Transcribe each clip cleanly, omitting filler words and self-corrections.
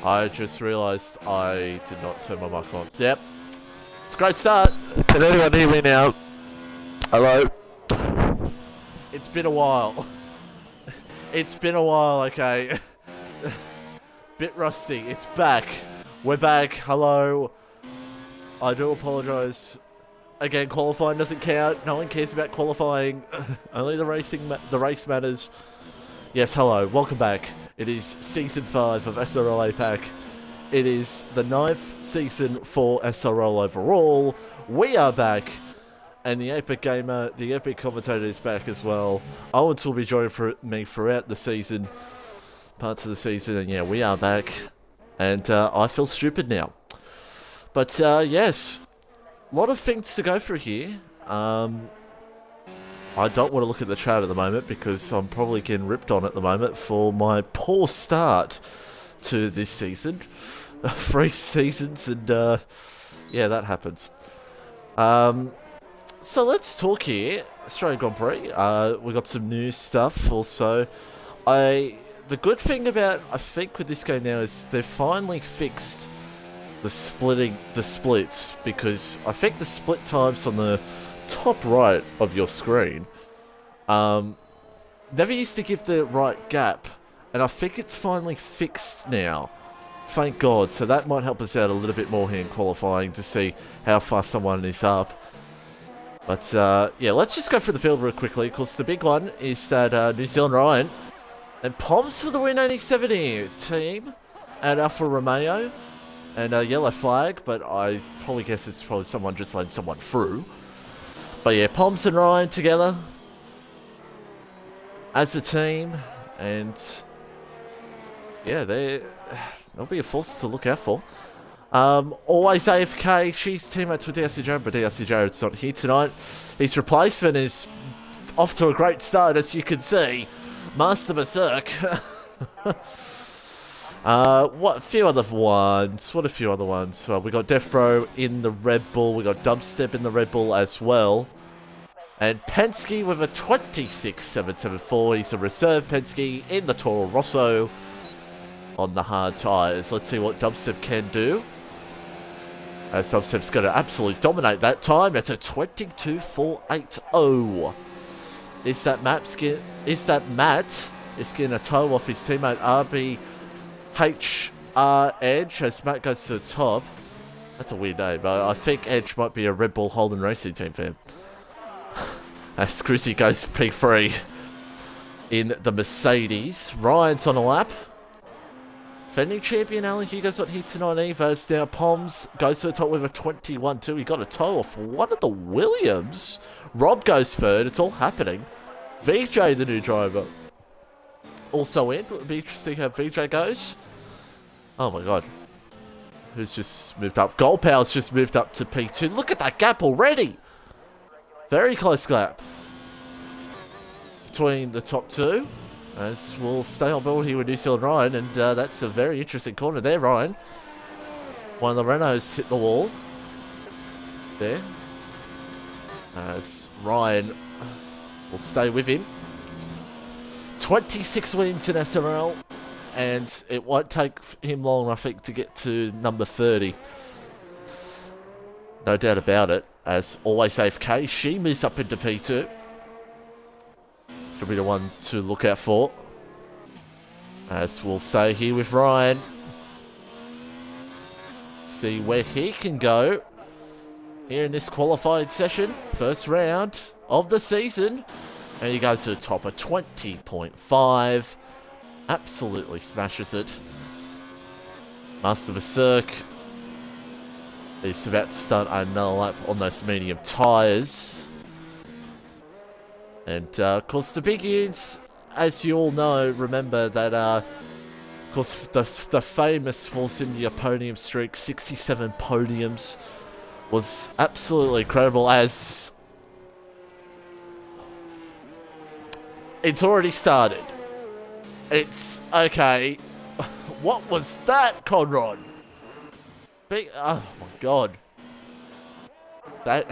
I just realised I did not turn my mic on. Yep. It's a great start. Can anyone hear me now? Hello? It's been a while. It's been a while, okay. Bit rusty. It's back. We're back. Hello. I do apologise. Again, qualifying doesn't count. No one cares about qualifying. Only the race matters. Yes, hello. Welcome back. It is Season 5 of SRL APAC. It is the 9th season for SRL overall. We are back. And the APAC gamer, the epic commentator is back as well. Owens will be joining me throughout the season. Parts of the season. And yeah, we are back. And I feel stupid now. But yes. A lot of things to go through here. I don't want to look at the chat at the moment because I'm probably getting ripped on at the moment for my poor start to this season. 3 seasons and yeah, that happens. So let's talk here. Australian Grand Prix. We got some new stuff also. The good thing about, I think, with this game now is they've finally fixed the splits, because I think the split times on the top right of your screen never used to give the right gap, and I think it's finally fixed now. Thank God. So that might help us out a little bit more here in qualifying to see how far someone is up. But yeah, let's just go through the field real quickly, because the big one is that New Zealand Ryan and Poms for the win 87 here. Team at Alfa Romeo. And a yellow flag, but I probably guess it's probably someone just letting someone through. But yeah, Poms and Ryan together as a team, and yeah, they'll be a force to look out for. Always AFK, she's teammates with DRC Jared, but DRC Jared's not here tonight. His replacement is off to a great start, as you can see. Master Berserk. What a few other ones. We got Death Bro in the Red Bull. We got Dubstep in the Red Bull as well. And Penske with a 26.774. He's a reserve Penske in the Toro Rosso on the hard tyres. Let's see what Dubstep can do. As Dubstep's going to absolutely dominate that time. It's a 22.480. Is that Matt is getting a toe off his teammate HR Edge as Matt goes to the top. That's a weird name, but I think Edge might be a Red Bull Holden Racing Team fan. As Scrizzy goes to P3 in the Mercedes. Ryan's on a lap. Defending champion Alan Hugo's not here tonight either. As now Poms goes to the top with a 21.2. He got a toe off one of the Williams. Rob goes third. It's all happening. VJ, the new driver, also in. It'll be interesting how VJ goes. Oh my god. Who's just moved up? Gold Power's just moved up to P2. Look at that gap already. Very close gap between the top two. As we'll stay on board here with New Zealand Ryan. And that's a very interesting corner there, Ryan. One of the Renaults hit the wall. There. As Ryan will stay with him. 26 wins in SRL, and it won't take him long, I think, to get to number 30. No doubt about it. As always AFK, she moves up into P2. She'll be the one to look out for. As we'll say here with Ryan. See where he can go here in this qualified session. First round of the season. And he goes to the top of 20.5. Absolutely smashes it. Master Berserk is about to start another lap on those medium tyres. And, of course, the big units, as you all know, remember that, of course, the famous Force India podium streak, 67 podiums, was absolutely incredible. As it's already started. It's okay. What was that, Conrad? Oh my god. That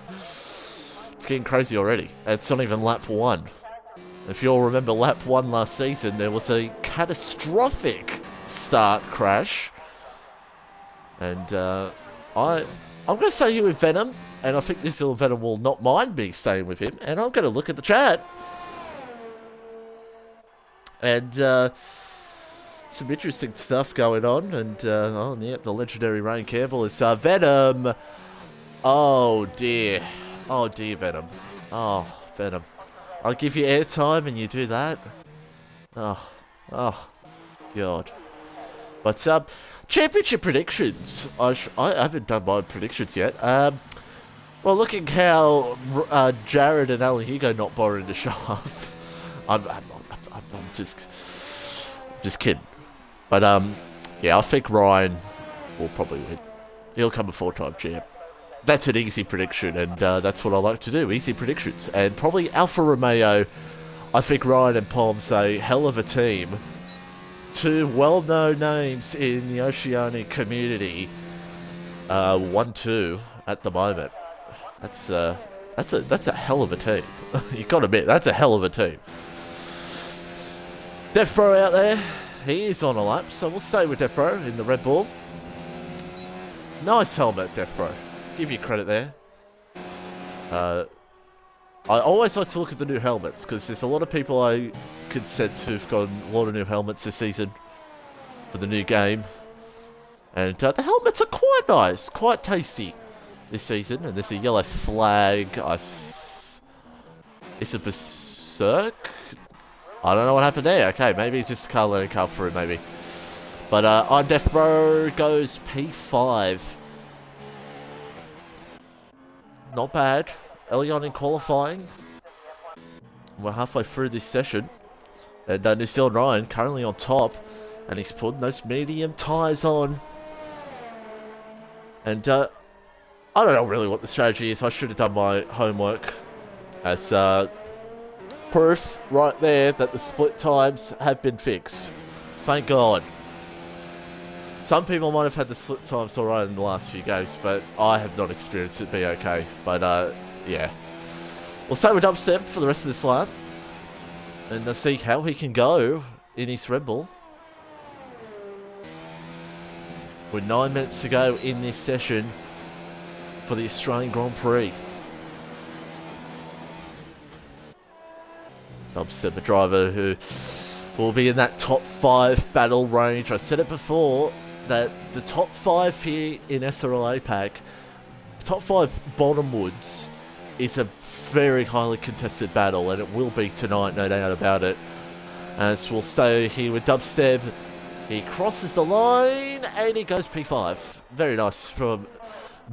it's getting crazy already. It's not even lap 1. If you all remember lap 1 last season, there was a catastrophic start crash. And I'm going to stay here with Venom, and I think this little Venom will not mind me staying with him, and I'm going to look at the chat. And some interesting stuff going on, and oh yeah, the legendary Rain Campbell is Venom. Oh dear, Venom. Oh, Venom. I'll give you airtime and you do that. Oh, God. But championship predictions. I haven't done my predictions yet. Well, looking how Jared and Alan Hugo not bothering to show up. I'm just kidding. But yeah, I think Ryan will probably win. He'll come a 4-time champ. That's an easy prediction, and that's what I like to do. Easy predictions, and probably Alfa Romeo. I think Ryan and Pom's a hell of a team. Two well-known names in the Oceanic community. 1-2 at the moment. That's a hell of a team. You gotta admit, that's a hell of a team. Death Bro out there, he is on a lap, so we'll stay with Death Bro in the Red Bull. Nice helmet, Death Bro. Give you credit there. I always like to look at the new helmets, because there's a lot of people I could sense who've got a lot of new helmets this season for the new game. And the helmets are quite nice, quite tasty this season. And there's a yellow flag. It's a Berserk? I don't know what happened there. Okay, maybe it's just a car letting car through, maybe. But I'm Death Bro goes P5. Not bad. Early on in qualifying. We're halfway through this session. And New Zealand Ryan currently on top. And he's putting those medium tyres on. And I don't know really what the strategy is. I should have done my homework. As proof right there that the split times have been fixed. Thank God. Some people might have had the split times alright in the last few games, but I have not experienced it be okay. But yeah. We'll stay with Dubstep for the rest of this lap. And see how he can go in his Red Bull. With 9 minutes to go in this session for the Australian Grand Prix. Dubstep, a driver who will be in that top 5 battle range. I said it before, that the top 5 here in SRL APAC, top 5 bottom woods, is a very highly contested battle, and it will be tonight, no doubt about it. As we'll stay here with Dubstep. He crosses the line, and he goes P5. Very nice from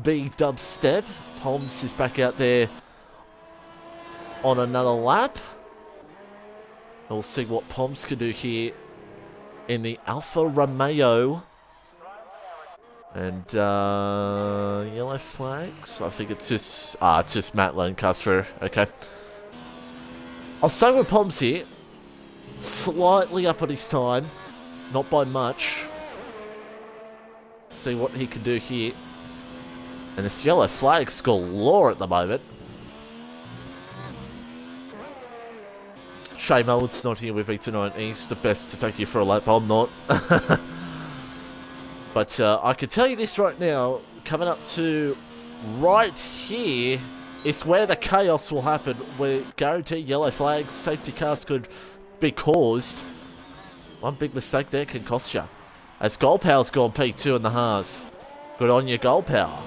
B Dubstep. Poms is back out there on another lap. We'll see what Poms can do here in the Alfa Romeo. And yellow flags. I think it's just Matt Lancaster. Okay. I'll stay with Poms here. Slightly up on his time. Not by much. See what he can do here. And this yellow flag's galore at the moment. Shane Mullen's not here with me tonight. He's the best to take you for a lap. I'm not. But I can tell you this right now. Coming up to right here is where the chaos will happen. Where guaranteed yellow flags, safety cars could be caused. One big mistake there can cost you. As Gold Power's gone P2 in the Haas. Good on you, Gold Power.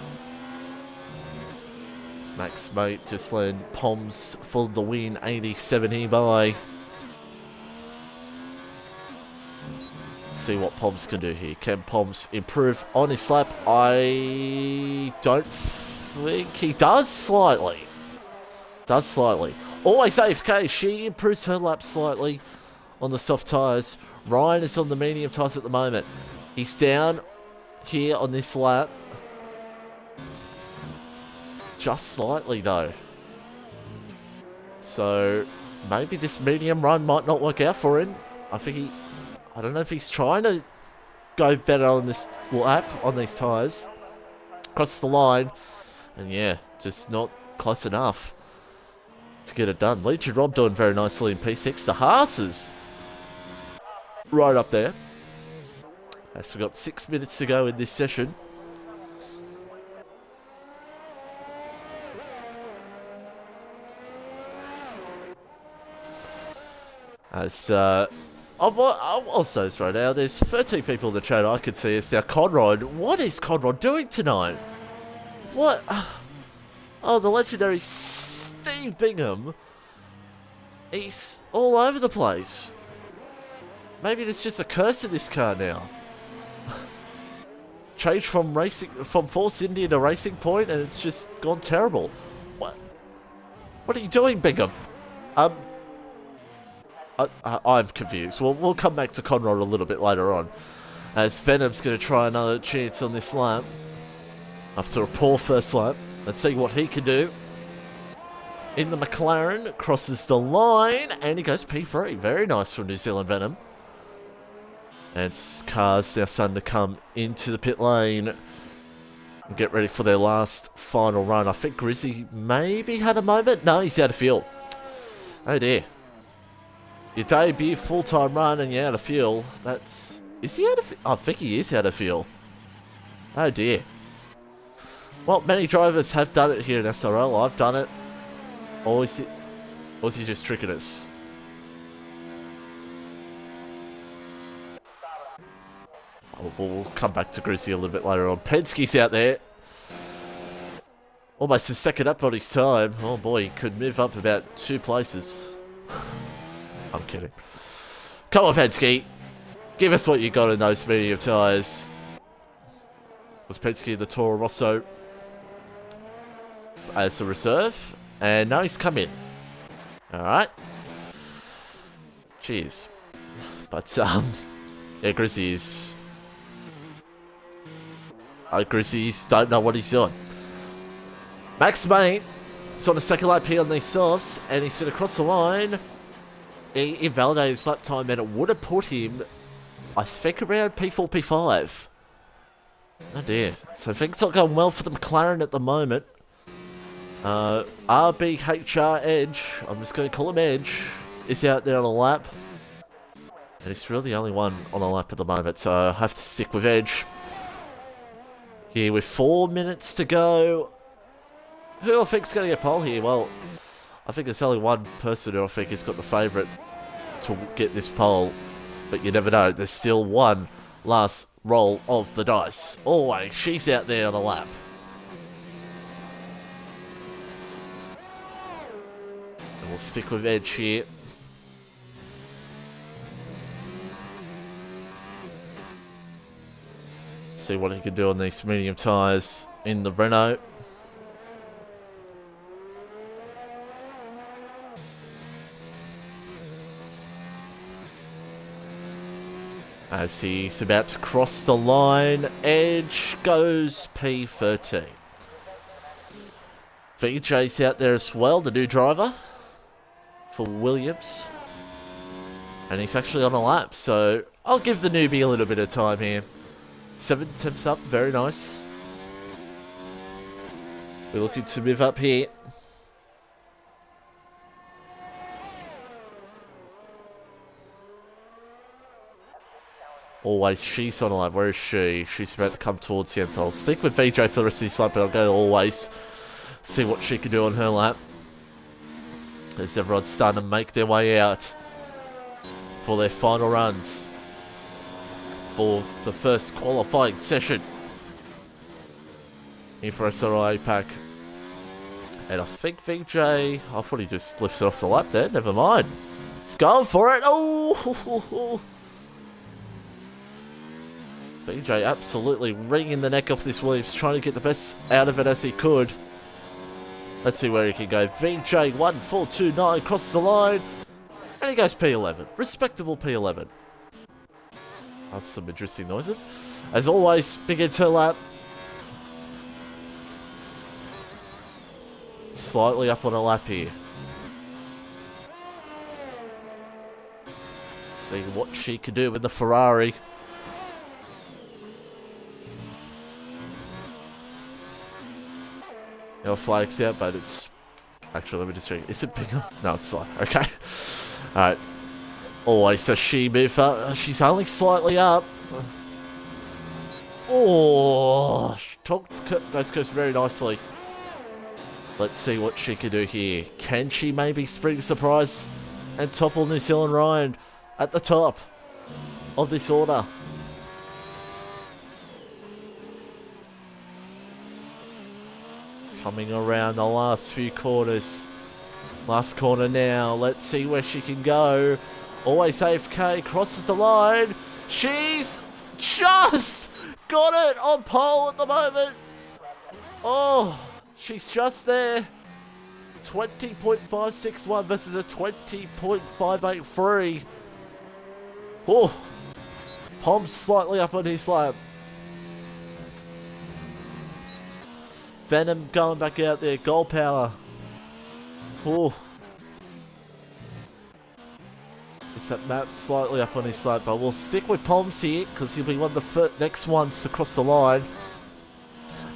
It's Max mate just letting Poms for the win. 87 here by. Let's see what Poms can do here. Can Poms improve on his lap? I don't think he does slightly. Does slightly. Always AFK. She improves her lap slightly on the soft tyres. Ryan is on the medium tyres at the moment. He's down here on this lap. Just slightly though. So maybe this medium run might not work out for him. I don't know if he's trying to go better on this lap, on these tyres. Across the line. And yeah, just not close enough to get it done. Legion Rob doing very nicely in P6. The Haas's right up there. As we've got 6 minutes to go in this session. As, I'll also throw now, there's 13 people in the chat I could see. It's now Conrad. What is Conrad doing tonight? What? Oh, the legendary Steve Bingham. He's all over the place. Maybe there's just a curse in this car now. Changed from Force India to Racing Point, and it's just gone terrible. What are you doing, Bingham? I'm confused. We'll come back to Conrad a little bit later on, as Venom's going to try another chance on this lap after a poor first lap. Let's see what he can do. In the McLaren, crosses the line, and he goes P3. Very nice from New Zealand Venom. And cars now starting to come into the pit lane and get ready for their last final run. I think Grizzy maybe had a moment. No, he's out of fuel. Oh dear. Your debut full-time run and you're out of fuel. Is he out of fuel? I think he is out of fuel. Oh dear. Well, many drivers have done it here in SRL. I've done it. Or is he just tricking us? We'll come back to Grizzy a little bit later on. Penske's out there. Almost a second up on his time. Oh boy, he could move up about 2 places. I'm kidding. Come on, Penske. Give us what you got in those medium tyres. Was Penske the Toro Rosso as a reserve? And now he's come in. Alright. Cheers. But, yeah, Grizzy's don't know what he's doing. Max Main is on the second lap here on these softs, and he's going to cross the line. He invalidated his lap time, and it would have put him, I think, around P4, P5. Oh dear. So things not going well for the McLaren at the moment. RBHR Edge, I'm just going to call him Edge, is out there on a lap. And he's really the only one on a lap at the moment, so I have to stick with Edge. Here with 4 minutes to go. Who I think's going to get pole here? Well, I think there's only one person who I think has got the favourite to get this pole. But you never know. There's still one last roll of the dice. Always, she's out there on a lap. And we'll stick with Edge here. See what he can do on these medium tyres in the Renault. As he's about to cross the line, Edge goes P13. VJ's out there as well, the new driver for Williams. And he's actually on a lap, so I'll give the newbie a little bit of time here. 7 attempts up, very nice. We're looking to move up here. Always, she's on a lap. Where is she? She's about to come towards the end, so I'll stick with VJ for the rest of this lap, but I'll go to Always. See what she can do on her lap. As everyone's starting to make their way out for their final runs for the first qualifying session here for SRL APAC. And I think VJ, I thought he just lifted off the lap there, never mind. He's going for it. Oh! VJ absolutely wringing the neck off this Williams, trying to get the best out of it as he could. Let's see where he can go. VJ 1429 crosses the line, and he goes P11. Respectable P11. That's some interesting noises. As always, big into lap. Slightly up on a lap here. See what she can do with the Ferrari. Our flag's out, but it's... Actually, let me just check. Is it bigger? No, it's not. Okay. Alright. Always, so she move up. She's only slightly up. Oh, she took those curves very nicely. Let's see what she can do here. Can she maybe spring a surprise and topple New Zealand Ryan at the top of this order? Coming around the last few corners. Last corner now. Let's see where she can go. Always AFK. Crosses the line. She's just got it on pole at the moment. Oh, she's just there. 20.561 versus a 20.583. Oh, Pom's slightly up on his lap. Venom going back out there. Goal power. Oh. Is that Matt slightly up on his slope? But we'll stick with Poms here because he'll be one of the next ones to cross the line.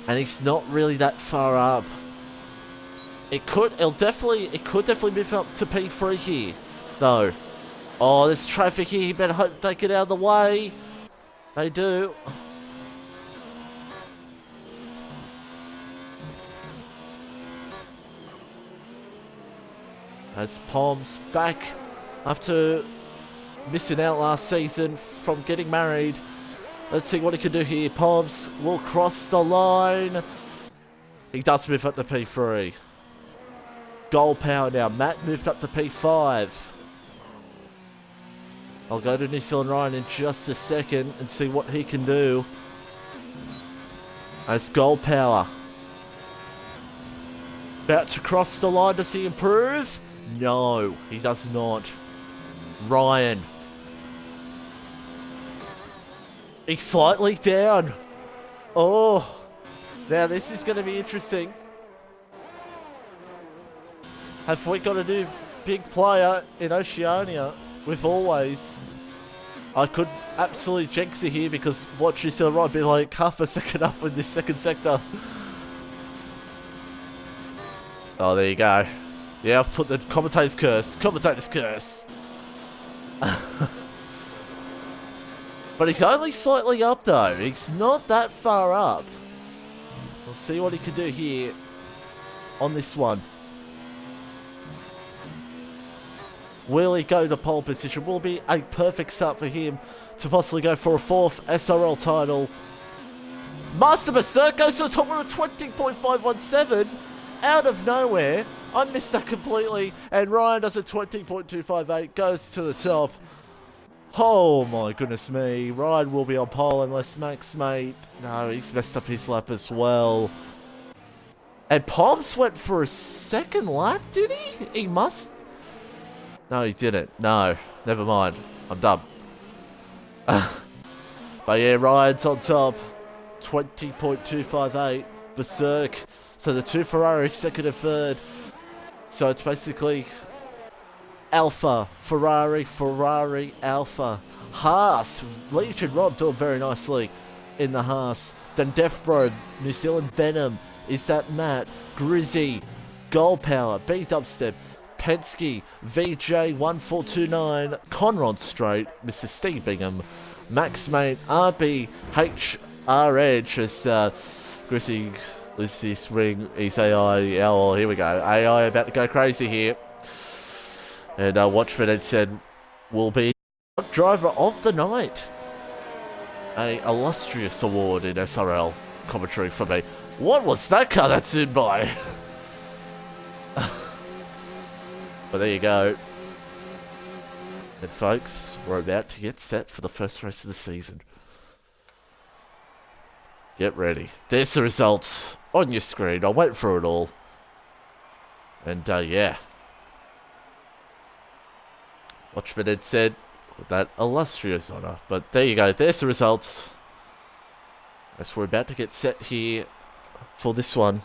And he's not really that far up. It could definitely move up to P3 here. No. Oh, there's traffic here. You better hope they get out of the way. They do. As Pom's back after missing out last season from getting married. Let's see what he can do here. Poms will cross the line. He does move up to P3. Goal power now. Matt moved up to P5. I'll go to New Zealand Ryan in just a second and see what he can do. As goal power. About to cross the line. Does he improve? No, he does not. Ryan. He's slightly down. Oh, now this is going to be interesting. Have we got a new big player in Oceania with Always? I could absolutely jinx it here because watch this right be like half a second up in this second sector. Oh, there you go. Yeah, I've put the commentator's curse. Commentator's curse. But he's only slightly up though. He's not that far up. We'll see what he can do here on this one. Will he go to pole position? Will be a perfect start for him to possibly go for a 4th SRL title. Master Berserk goes to the top of a 20.517 out of nowhere. I missed that completely. And Ryan does a 20.258, goes to the top. Oh my goodness me. Ryan will be on pole unless Max mate. No, he's messed up his lap as well. And Poms went for a second lap, did he? He must. No, he didn't. No, never mind. I'm dumb. But yeah, Ryan's on top. 20.258. Berserk. So the two Ferraris, second and third. So it's basically Alpha, Ferrari, Ferrari, Alpha. Haas, Legion Rob doing very nicely in the Haas. Then Death Bro, New Zealand Venom. Is that Matt? Grizzy, Gold Power, B Dubstep, Penske, VJ1429, Conrod Straight, Mr. Steve Bingham, Max Mate, RB, HR Edge, as Grizzy, this ring, is AI, oh, here we go, AI about to go crazy here. And Watchman had said, will be driver of the night. A illustrious award in SRL commentary for me. What was that car that's in by? But there you go. And folks, we're about to get set for the first race of the season. Get ready. There's the results on your screen. I went through it all. And yeah. Watchman had said that illustrious honour. But there you go. There's the results. As we're about to get set here for this one.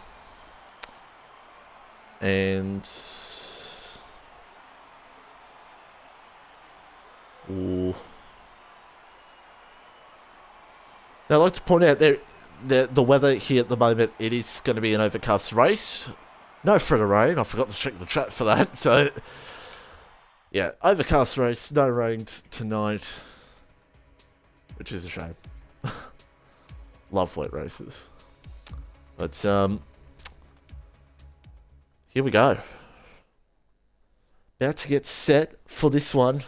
And ooh. Now I'd like to point out the weather here at the moment, it is going to be an overcast race. No threat of rain. I forgot to check the chat for that. So yeah, overcast race, no rain tonight, which is a shame. Love wet races. But, here we go. About to get set for this one.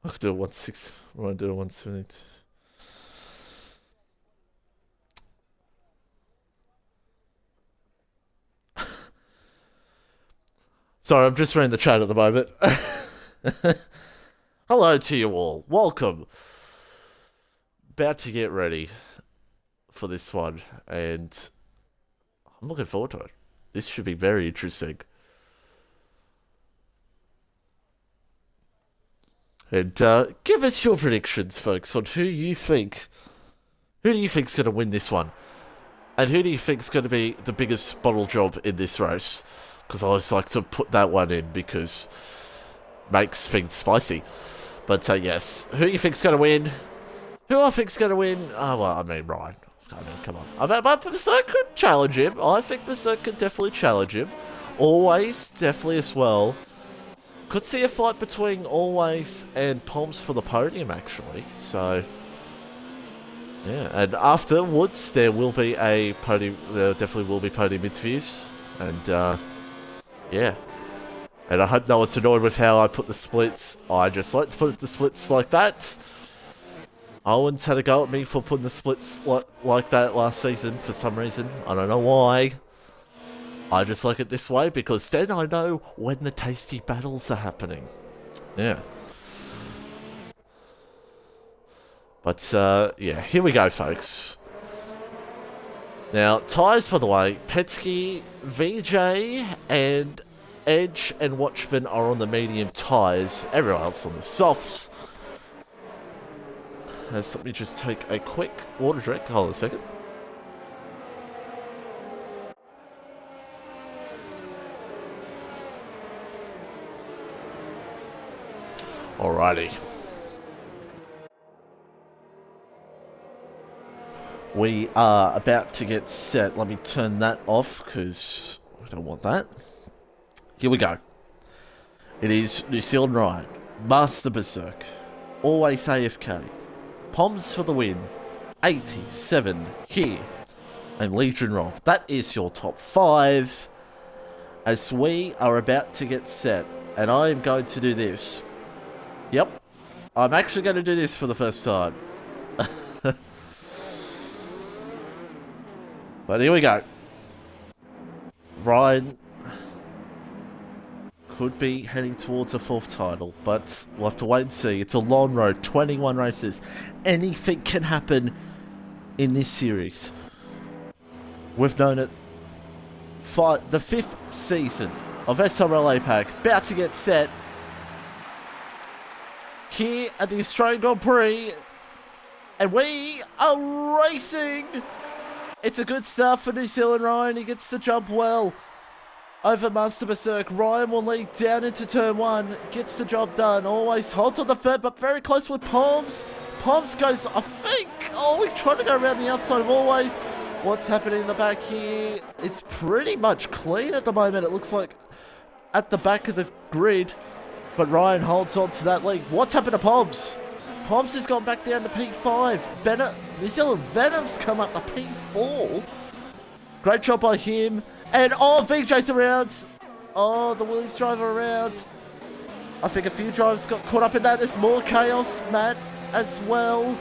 I could do a 1.6. I want to do a 1.72. Sorry, I'm just reading the chat at the moment. Hello to you all. Welcome. About to get ready for this one, and I'm looking forward to it. This should be very interesting. And give us your predictions, folks, on who do you think's going to win this one, and who do you think's going to be the biggest bottle job in this race? Because I always like to put that one in because it makes things spicy. But yes, who do you think's going to win? Who I think's going to win? Oh, well, I mean, Ryan. I mean, come on. I mean, Berserk could challenge him. I think Berserk could definitely challenge him. Always, definitely as well. Could see a fight between Always and Palms for the podium, actually. So, yeah. And afterwards, there will be a podium. There definitely will be podium interviews. And, yeah. And I hope no one's annoyed with how I put the splits. I just like to put the splits like that. Owen's had a go at me for putting the splits like that last season for some reason. I don't know why. I just like it this way because then I know when the tasty battles are happening. Yeah. But, yeah, here we go, folks. Now, tyres, by the way, Penske, VJ, and Edge and Watchman are on the medium tyres. Everyone else on the softs. Let me just take a quick water drink. Hold on a second. Alrighty. We are about to get set. Let me turn that off because we don't want that. Here we go. It is New Zealand Ryan, Master Berserk, Always AFK, Poms for the win, 87 here, and Legion Roll. That is your top 5 as we are about to get set. And I am going to do this. Yep. I'm actually going to do this for the first time. But here we go. Ryan could be heading towards a 4th title, but we'll have to wait and see. It's a long road, 21 races. Anything can happen in this series. We've known it. The 5th season of SRL APAC, about to get set here at the Australian Grand Prix, and we are racing. It's a good start for New Zealand Ryan. He gets the jump well over Master Berserk. Ryan will lead down into turn 1. Gets the job done. Always holds on the third, but very close with Palms. Palms goes, I think. Oh, we're trying to go around the outside of Always. What's happening in the back here? It's pretty much clean at the moment. It looks like at the back of the grid. But Ryan holds on to that lead. What's happened to Palms? Palms has gone back down to P5. New Zealand Venom's come up to P4. Great job by him. And, oh, VJ's around. Oh, the Williams driver around. I think a few drivers got caught up in that. There's more chaos, Matt, as well.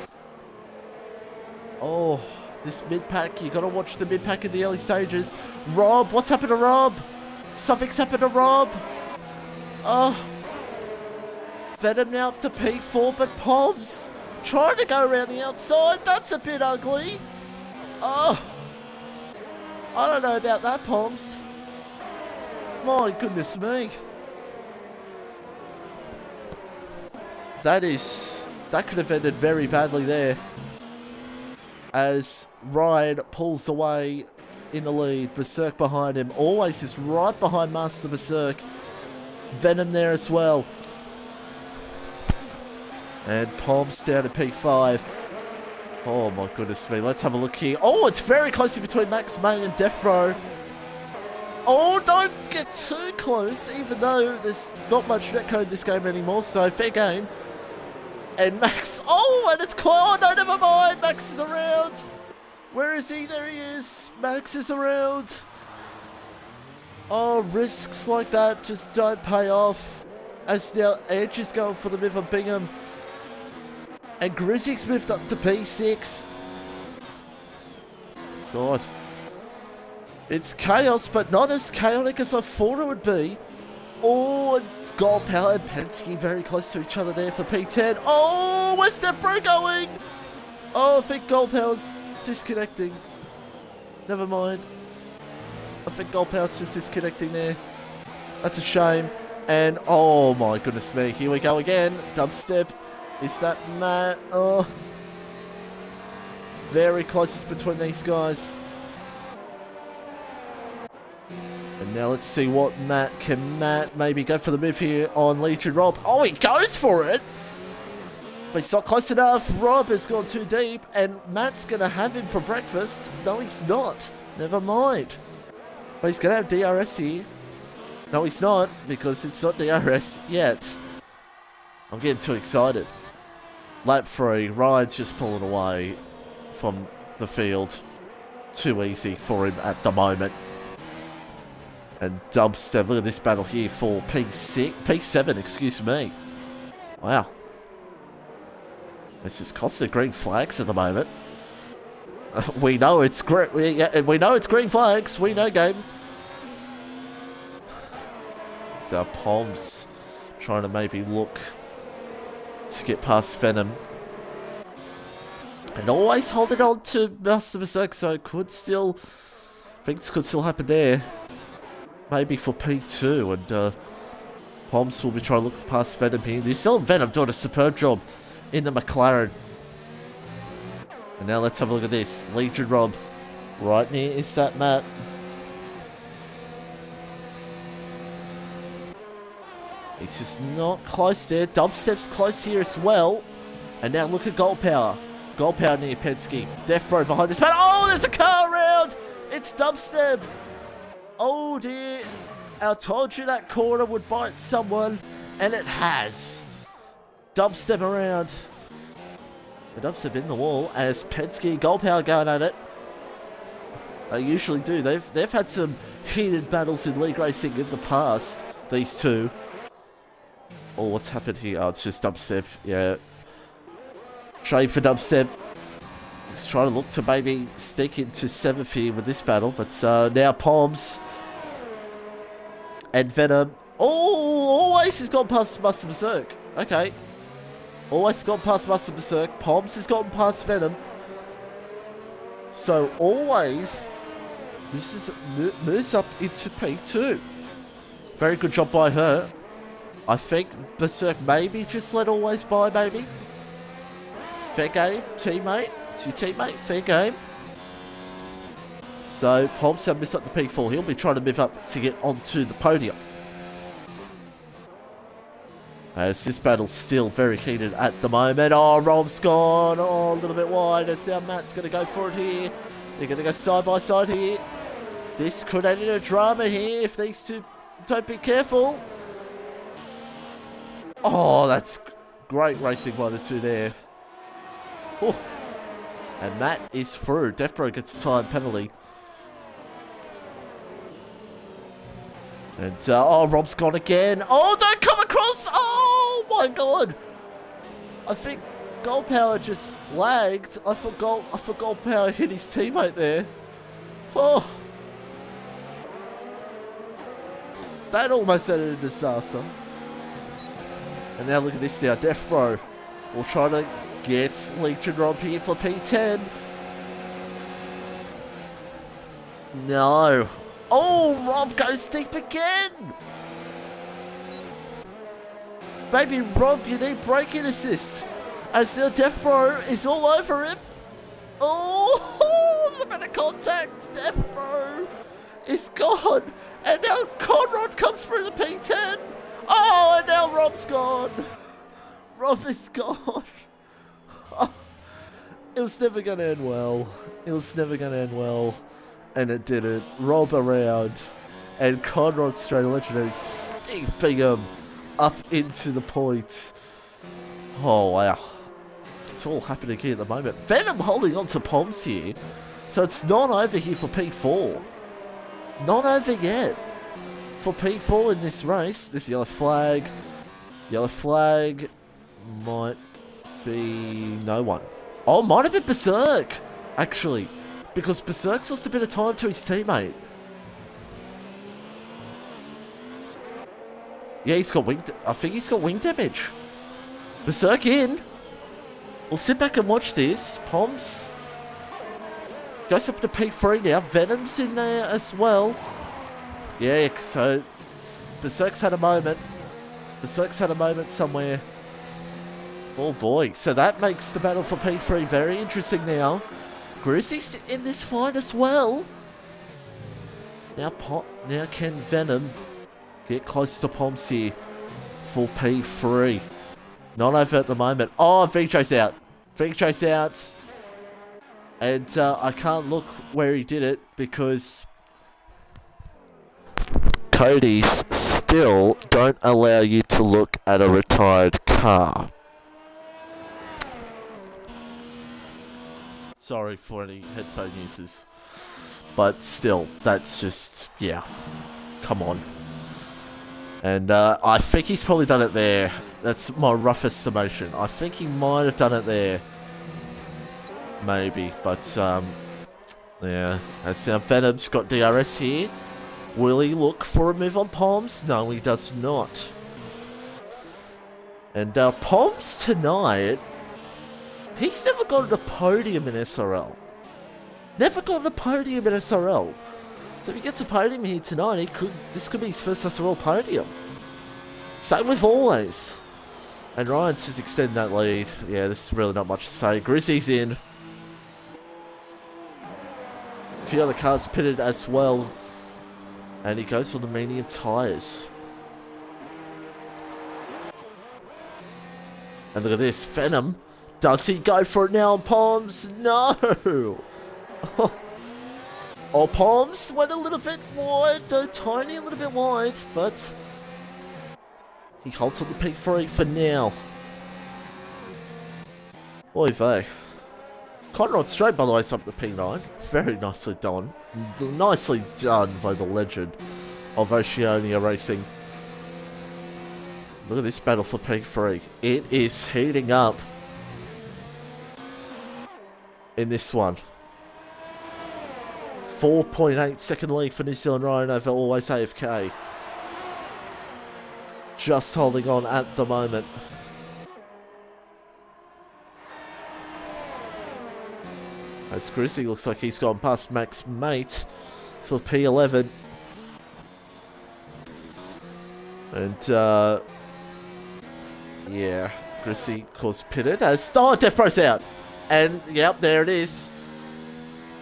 Oh, this mid-pack. You got to watch the mid-pack in the early stages. Rob, what's happened to Rob? Something's happened to Rob. Oh. Venom now up to P4, but Palms trying to go around the outside. That's a bit ugly. Oh, I don't know about that, Palms. My goodness me. That could have ended very badly there. As Ryan pulls away in the lead. Berserk behind him. Always is right behind Master Berserk. Venom there as well. And Palms down to P5. Oh my goodness me. Let's have a look here. Oh, it's very closely between Max Main and Death Bro. Oh, don't get too close, even though there's not much netcode in this game anymore, so fair game. And Max, oh, and it's Claude, no, never mind, Max is around. Where is he? There he is. Max is around. Oh, risks like that just don't pay off. As now Edge is going for the move on Bingham. And Grizzy's moved up to P6. God. It's chaos, but not as chaotic as I thought it would be. Oh, and Gold Power and Penske very close to each other there for P10. Oh, where's Stepbro going? Oh, I think Gold Power's disconnecting. Never mind. I think Gold Power's just disconnecting there. That's a shame. And oh my goodness me, here we go again. Dubstep. Is that Matt? Oh. Very close between these guys. And now let's see what Matt can maybe go for the move here on Legion Rob. Oh, he goes for it. But he's not close enough. Rob has gone too deep, and Matt's going to have him for breakfast. No, he's not. Never mind. But he's going to have DRS here. No, he's not, because it's not DRS yet. I'm getting too excited. Lap 3, Ryan's just pulling away from the field. Too easy for him at the moment. And Dubstep, look at this battle here for P7, excuse me. Wow. It's just constant green flags at the moment. We know it's we know it's green flags. We know game. The Poms trying to maybe look to get past Venom. And always holding on to Master Berserk, so could still, things could still happen there. Maybe for P2, and Poms will be trying to look past Venom here. There's still Venom doing a superb job in the McLaren. And now let's have a look at this. Legion Rob. Right near is that Matt. He's just not close there. Dubstep's close here as well. And now look at Gold Power. Gold Power near Penske. Death Bro behind this man. Oh, there's a car around. It's Dubstep. Oh dear. I told you that corner would bite someone. And it has. Dubstep around. The Dubstep in the wall as Penske and Gold Power going at it. They usually do. They've had some heated battles in league racing in the past. These two. Oh, what's happened here? Oh, it's just Dubstep. Yeah. Shame for Dubstep. He's trying to look to maybe stick into 7th here with this battle. But now Poms and Venom. Oh, always has gone past Master Berserk. Okay. Always gone past Master Berserk. Poms has gotten past Venom. So always moves up into P2. Very good job by her. I think Berserk maybe just let Always by, maybe. Fair game, teammate. It's your teammate, fair game. So, Poms have missed up the P4. He'll be trying to move up to get onto the podium. As this battle's still very heated at the moment. Oh, Rob's gone. Oh, a little bit wide. As now Matt's going to go for it here. They're going to go side by side here. This could end in a drama here if these two don't be careful. Oh, that's great racing by the two there. Oh. And Matt is through. Deathbro gets a time penalty. And, oh, Rob's gone again. Oh, don't come across. Oh, my God. I think Gold Power just lagged. I thought Gold Power hit his teammate there. Oh. That almost ended in disaster. And now look at this now. Deathbro will try to get Legion Rob here for P10. No. Oh, Rob goes deep again. Maybe Rob, you need braking assist. As now Deathbro is all over him. Oh, there's a bit of contact. Deathbro is gone. And now Conrad comes through the P10. Oh, and now Rob's gone. Rob is gone. Oh, it was never going to end well. It was never going to end well. And it didn't. Rob around. And Conrad Stray, legendary Steve Bingham up into the point. Oh, wow. It's all happening here at the moment. Venom holding on to Poms here. So it's not over here for P4. Not over yet for P4 in this race. This yellow flag. Yellow flag might be no one. Oh, might have been Berserk, actually. Because Berserk's lost a bit of time to his teammate. Yeah, he's got wing... I think he's got wing damage. Berserk in. We'll sit back and watch this. Poms goes up to P3 now. Venom's in there as well. Yeah, so Berserk's had a moment. Berserk's had a moment somewhere. Oh boy. So that makes the battle for P3 very interesting now. Grizzly's in this fight as well. Now can Venom get close to Poms here for P3. Not over at the moment. Oh, VJ's out. VJ's out. And I can't look where he did it because Cody's still don't allow you to look at a retired car. Sorry for any headphone users. But still, that's just, yeah. Come on. And I think he's probably done it there. That's my rough estimation. I think he might have done it there. Maybe, but yeah. As now Venom's got DRS here. Will he look for a move on Poms? No, he does not. And Poms tonight, he's never gotten a podium in SRL. Never gotten a podium in SRL. So if he gets a podium here tonight, this could be his first SRL podium. Same with Always. And Ryan's just extending that lead. Yeah, this is really not much to say. Grizzly's in. A few other cars pitted as well. And he goes for the medium tyres. And look at this. Venom. Does he go for it now on Poms? No! Oh, Poms went a little bit wide. Though tiny, a little bit wide. But he holds on the P3 for now. Oy vey. Conrad Straight, by the way, is up the P9. Very nicely done. Nicely done by the legend of Oceania Racing. Look at this battle for P3. It is heating up in this one. 4.8 second lead for New Zealand Ryan over Always AFK. Just holding on at the moment. As Grizzly looks like he's gone past Max Mate for P11. And, yeah, Grizzly, of course, pitted as... Oh, Death Pro's out! And, yep, there it is.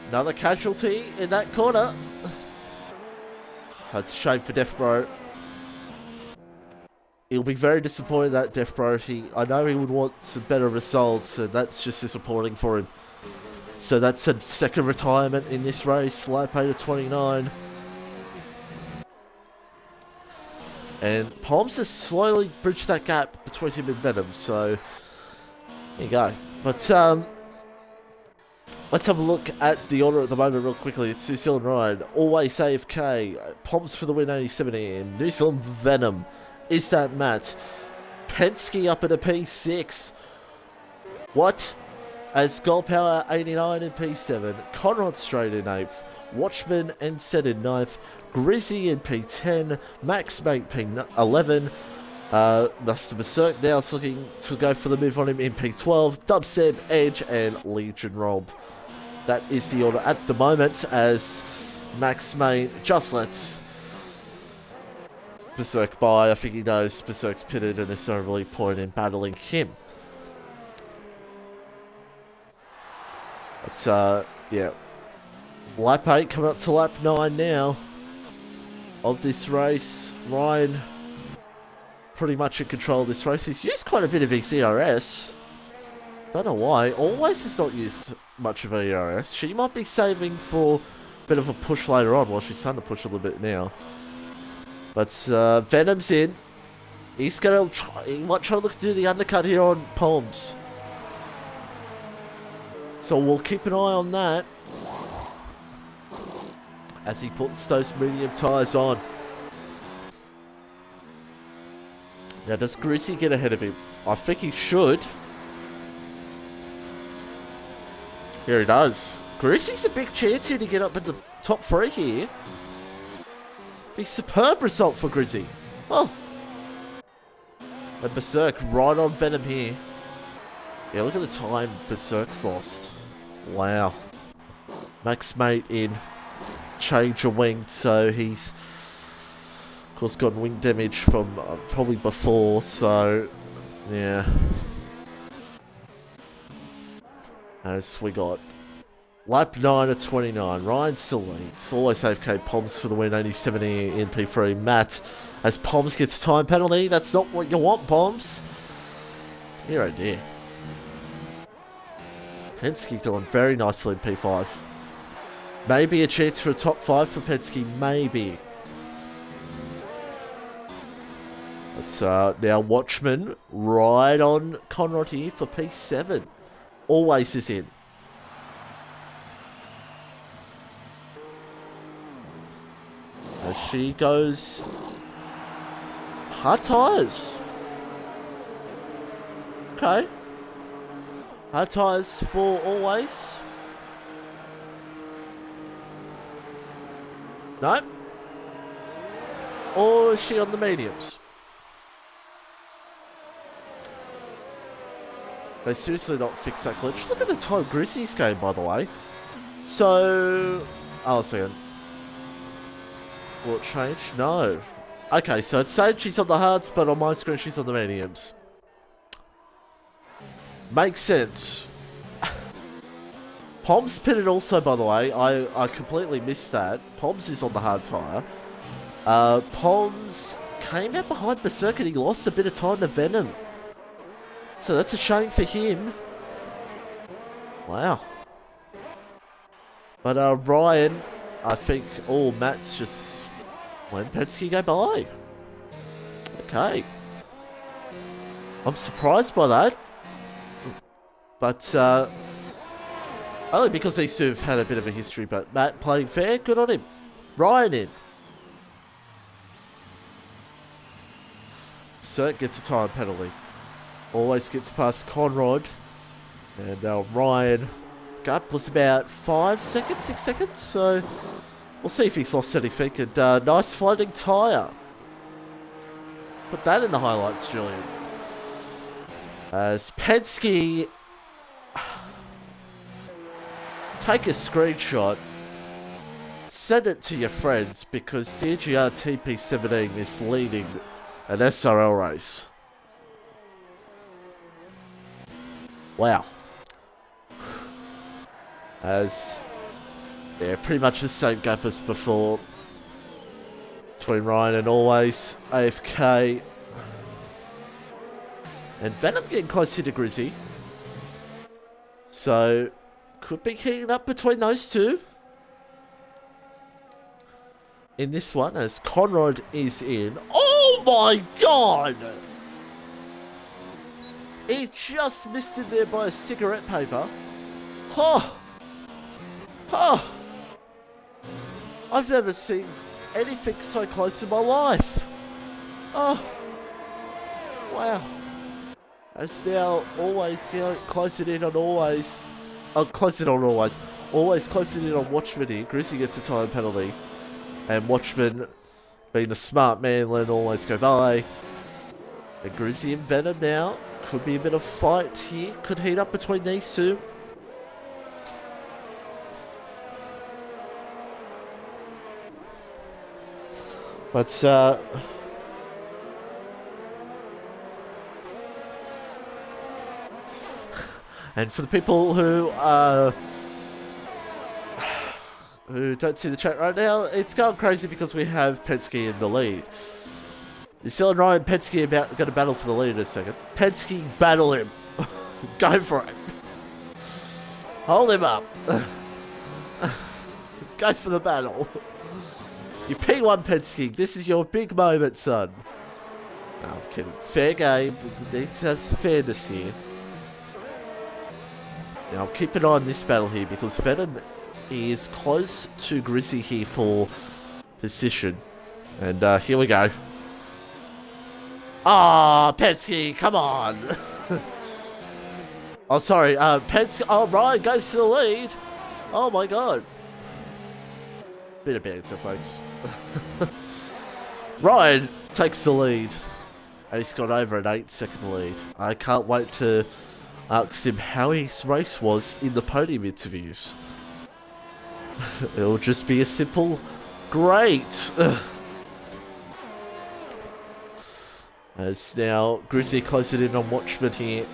Another casualty in that corner. That's a shame for Death Pro. He'll be very disappointed that Death Pro. I know he would want some better results, and that's just disappointing for him. So that's a second retirement in this race. Lap 8 of 29. And Poms has slowly bridged that gap between him and Venom. So there you go. But let's have a look at the order at the moment real quickly. It's New Zealand Ryan, Always AFK, Poms for the win 87 and New Zealand Venom. Is that Matt? Penske up at a P6. What? As Gold Power 89 in P7, Conrad Straight in 8th, Watchman and Set in 9th, Grizzy in P10, Max Mate P11, Mr. Berserk now is looking to go for the move on him in P12, Dubstep, Edge and Legion Rob. That is the order at the moment as Max Mate just lets Berserk by. I think he knows Berserk's pitted and there's no really point in battling him. But, yeah. Lap 8 coming up to lap 9 now of this race. Ryan pretty much in control of this race. He's used quite a bit of his ERS. Don't know why. Always has not used much of her ERS. She might be saving for a bit of a push later on. Well, she's starting to push a little bit now. But Venom's in. He's going to try. He might try to look to do the undercut here on Poms. So we'll keep an eye on that as he puts those medium tyres on. Now, does Greasy get ahead of him? I think he should. Here he does. Greasy's a big chance here to get up in the top 3 here. Be a superb result for Grizzy. Oh. And Berserk right on Venom here. Yeah, look at the time Berserk's lost. Wow. Max Mate in. Change of wing, so he's of course got wing damage from probably before, so yeah. As we got lap 9 of 29, Ryan still leads. Always AFK Poms for the win, 87 in P3. Matt, as Poms gets a time penalty, that's not what you want, Poms. Dear oh dear. Penske doing very nicely in P5. Maybe a chance for a top 5 for Penske, maybe. It's now Watchman right on Conrad here for P7. Always is in. As she goes hard tyres. Okay. Hard tyres for Always. No? Or is she on the mediums? They seriously not fix that glitch. Look at the time Grizzy's game, by the way. So... oh, a second. Will it change? No. Okay, so it's saying she's on the hards, but on my screen she's on the mediums. Makes sense. Poms pitted also, by the way. I completely missed that. Poms is on the hard tyre. Poms came out behind Berserk and he lost a bit of time to Venom. So that's a shame for him. Wow. But Ryan, I think... oh, Matt's just letting Penske go by. Okay. I'm surprised by that. But, only because these two have had a bit of a history, but Matt playing fair, good on him. Ryan in. Cert gets a time penalty. Always gets past Conrad. And Ryan gap was about 5 seconds, 6 seconds. So we'll see if he's lost anything. And nice floating tyre. Put that in the highlights, Julian. As Penske... take a screenshot, send it to your friends because DGR TP17 is leading an SRL race. Wow. As, yeah, pretty much the same gap as before between Ryan and Always, AFK. And Venom getting closer to Grizzy. So... could be heating up between those two. In this one, as Conrad is in. Oh my god! He just missed it there by a cigarette paper. Oh! Oh! I've never seen anything so close in my life. Oh! Wow. As now Always close it in on Always. Oh, close it on Always. Always close it in on Watchman here. Grizzy gets a time penalty. And Watchman, being the smart man, letting Always go by. And Grizzy and Venom now. Could be a bit of fight here. Could heat up between these two. But, and for the people who don't see the chat right now, it's going crazy because we have Penske in the lead. You're still Ryan Penske about going to battle for the lead in a second. Penske, battle him. Go for it. Hold him up. Go for the battle. You P1 Penske, this is your big moment, son. No, I'm kidding. Fair game. We need to have some fairness here. Now, I'll keep an eye on this battle here because Venom is close to Grizzy here for position. And here we go. Ah, Penske, come on. Oh, sorry. Penske. Oh, Ryan goes to the lead. Oh, my God. Bit of banter, folks. Ryan takes the lead. And he's got over an 8-second lead. I can't wait to ask him how his race was in the podium interviews. It'll just be a simple, great. As now Grizzly closing in on Watchman here.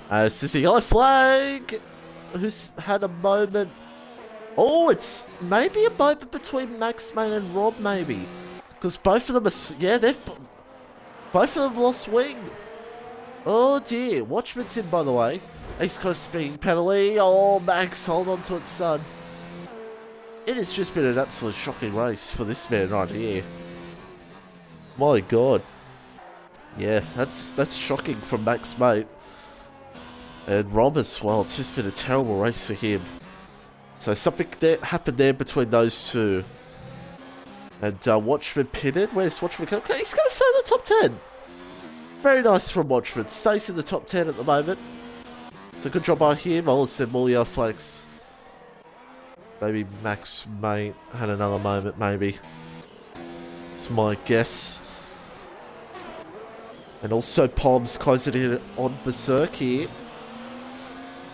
As this is a yellow flag. Who's had a moment? Oh, it's maybe a moment between Max Main and Rob, maybe. Because both of them are, yeah, both of them lost wing. Oh dear, Watchman's in, by the way. He's got a speeding penalty. Oh, Max, hold on to it, son. It has just been an absolute shocking race for this man right here. My God. Yeah, that's shocking from Max, mate. And Rob as well. It's just been a terrible race for him. So something that happened there between those two. And Watchman pitted. Where's Watchman? Okay, he's going to stay in the top 10. Very nice from Watchman. Stays in the top 10 at the moment. So good job by him. I'll send more yellow flags. Maybe Max Mate had another moment, maybe. It's my guess. And also Palms closing in on Berserk here.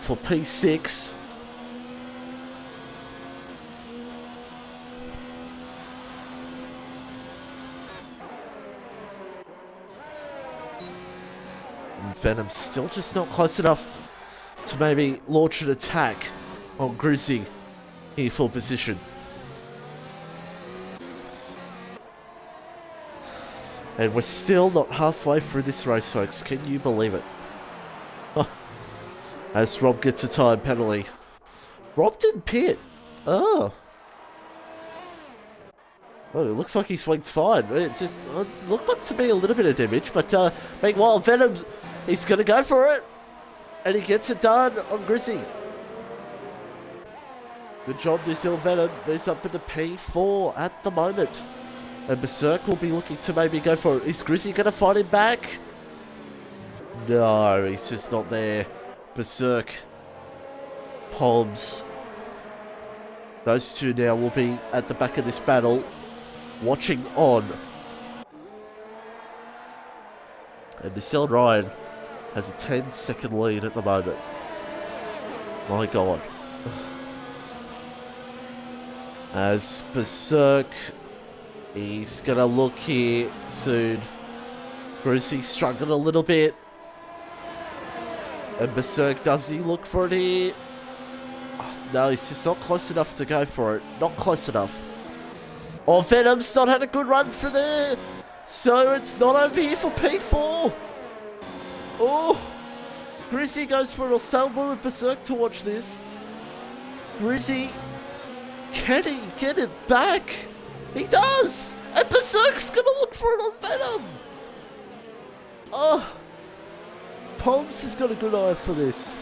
For P6. And Venom's still just not close enough to maybe launch an attack on Grizzy here for position. And we're still not halfway through this race, folks. Can you believe it? Oh. As Rob gets a time penalty. Rob didn't pit. Oh. Oh, it looks like he swings fine. It just looked like to me a little bit of damage. But meanwhile, Venom's, he's going to go for it. And he gets it done on Grizzy. Good job, New Zealand Venom. He's up in the P4 at the moment. And Berserk will be looking to maybe go for it. Is Grizzy going to fight him back? No, he's just not there. Berserk. Palms. Those two now will be at the back of this battle. Watching on. And Michelle Ryan has a 10-second lead at the moment. My God. As Berserk, he's going to look here soon. Brucey struggling a little bit. And Berserk, does he look for it here? Oh, no, he's just not close enough to go for it. Not close enough. Oh, Venom's not had a good run for there. So it's not over here for P4. Oh, Grizzy goes for an ensemble with Berserk to watch this. Grizzy, can he get it back? He does! And Berserk's gonna look for it on Venom! Oh, Palms has got a good eye for this.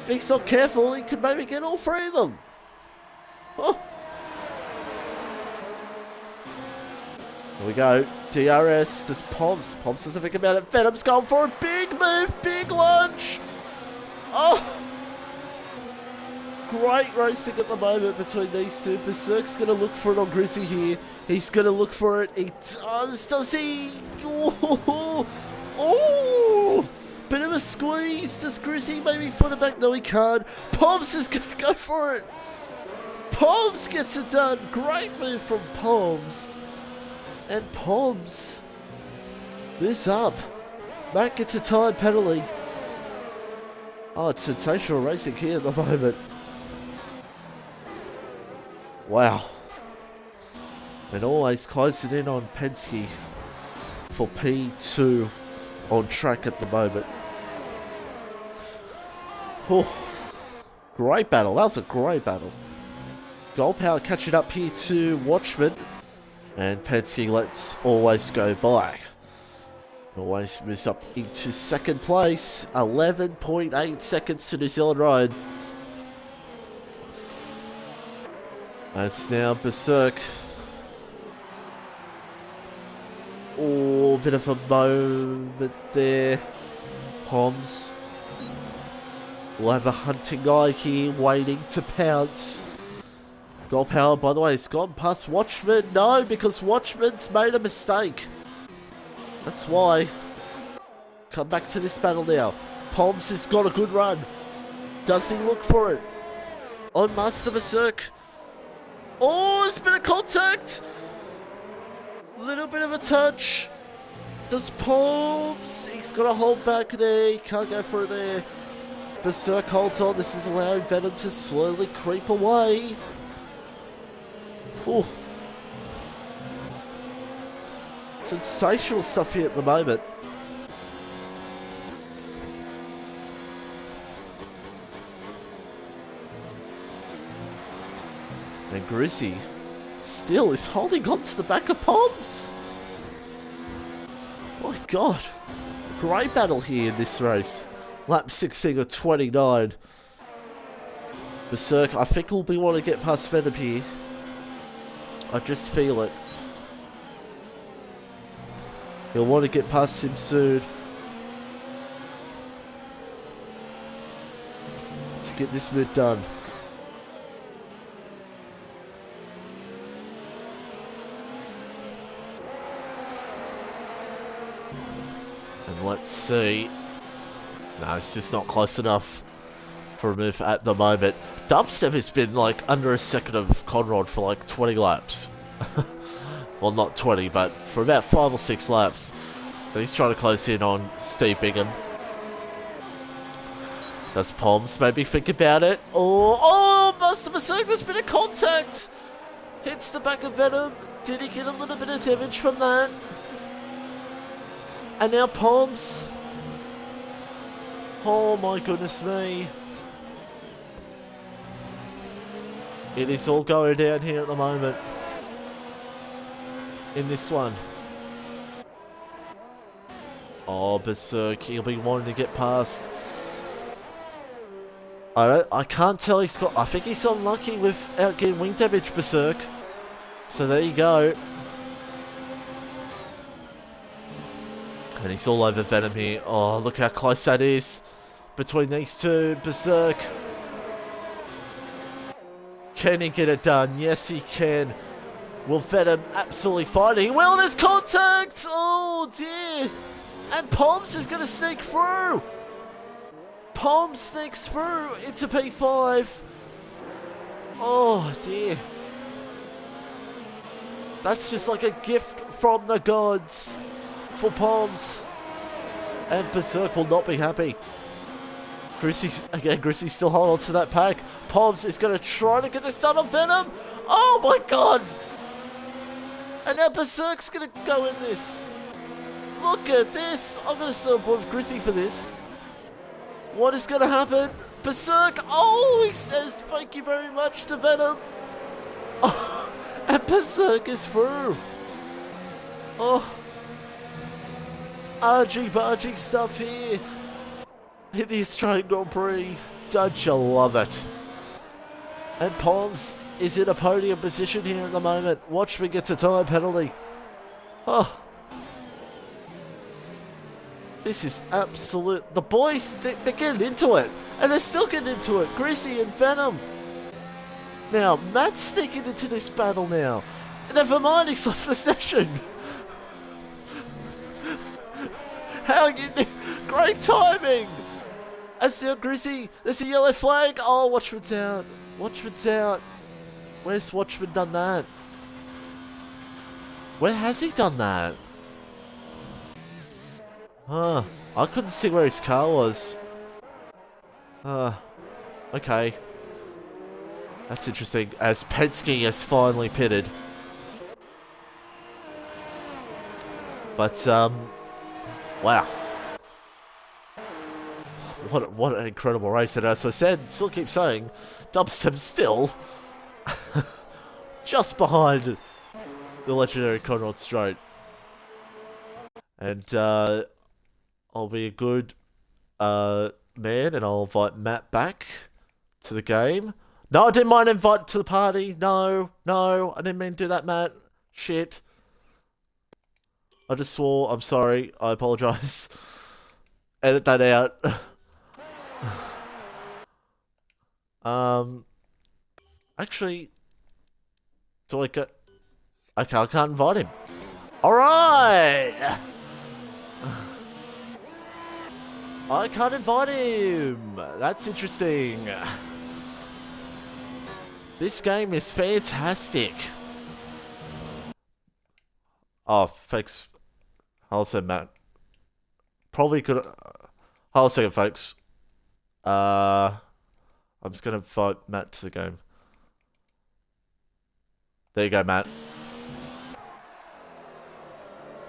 If he's not careful, he could maybe get all three of them. Oh. Here we go. DRS, does Palms. Palms doesn't think about it. Venom's going for a big move, big lunge. Oh. Great racing at the moment between these two. Berserk's going to look for it on Grizzy here. He's going to look for it. He does he? Oh. Oh. Bit of a squeeze. Does Grizzy maybe foot it back? No, he can't. Palms is going to go for it. Palms gets it done. Great move from Palms. And Palms moves up. Matt gets a time penalty. Oh, it's sensational racing here at the moment. Wow. And always closing in on Penske for P2 on track at the moment. Oh. Great battle. That was a great battle. Gold Power catching up here to Watchman. And Penske lets Always Go By. Always moves up into second place. 11.8 seconds to New Zealand Road. That's now Berserk. Oh, bit of a moment there. Poms will have a hunting eye here, waiting to pounce. Gold Power, by the way, has gone past Watchman. No, because Watchman's made a mistake. That's why. Come back to this battle now. Poms has got a good run. Does he look for it? On Master Berserk. Oh, there's been a contact. Little bit of a touch. Does Poms? He's got to hold back there. He can't go for it there. Berserk holds on. This is allowing Venom to slowly creep away. Ooh. Sensational stuff here at the moment. And Grizzy still is holding on to the back of Poms. My God. Great battle here in this race. Lap 16 of 29. Berserk, I think will be wanting to get past Venom here. I just feel it. He'll want to get past him soon. To get this mid done. And let's see. No, it's just not close enough for a move at the moment. Dubstep has been like under a second of Conrod for like 20 laps. Well, not 20, but for about 5 or 6 laps. So he's trying to close in on Steve Bingham. Does Poms maybe think about it? Oh, Master Berserk, there's been a contact. Hits the back of Venom. Did he get a little bit of damage from that? And now Poms. Oh my goodness me. It is all going down here at the moment. In this one. Oh, Berserk, he'll be wanting to get past. I can't tell. I think he's unlucky without getting wing damage, Berserk. So there you go. And he's all over Venom here. Oh, look how close that is between these two. Berserk. Can he get it done? Yes, he can. Will Venom absolutely find it? He will. There's contact. Oh, dear. And Poms is going to sneak through. Poms sneaks through into P5. Oh, dear. That's just like a gift from the gods for Poms. And Berserk will not be happy. Grissy's still holding on to that pack. Poms is going to try to get this done on Venom. Oh, my God. And now Berserk's going to go in this. Look at this. I'm going to still above Grizzy for this. What is going to happen? Berserk. Oh, he says thank you very much to Venom. Oh, and Berserk is through. Oh. Argy-bargy stuff here. Hit the Australian Grand Prix. Don't you love it? And Poms is in a podium position here at the moment. Watchman gets a time penalty. Oh. This is absolute... The boys, they're getting into it. And they're still getting into it. Grizzy and Venom. Now, Matt's sneaking into this battle now. Never mind, he's left the session. How you... Great timing. As the Grizzy, there's a yellow flag. Oh, Watchman's out. Watchman's out. Where's Watchman done that? Where has he done that? Huh. I couldn't see where his car was. Okay. That's interesting, as Penske has finally pitted. But, wow. what an incredible race. And as I said, still keep saying, Dubstep still just behind the legendary Conrad Straight. And I'll be a good man, and I'll invite Matt back to the game. No, I didn't mind invite to the party. No, I didn't mean to do that, Matt. Shit. I just swore. I'm sorry. I apologise. Edit that out. Actually, do I get... Okay, I can't invite him. Alright! I can't invite him. That's interesting. This game is fantastic. Oh, thanks. Hold on, Matt. Probably could... Hold on a second, folks. I'm just going to invite Matt to the game. There you go, Matt.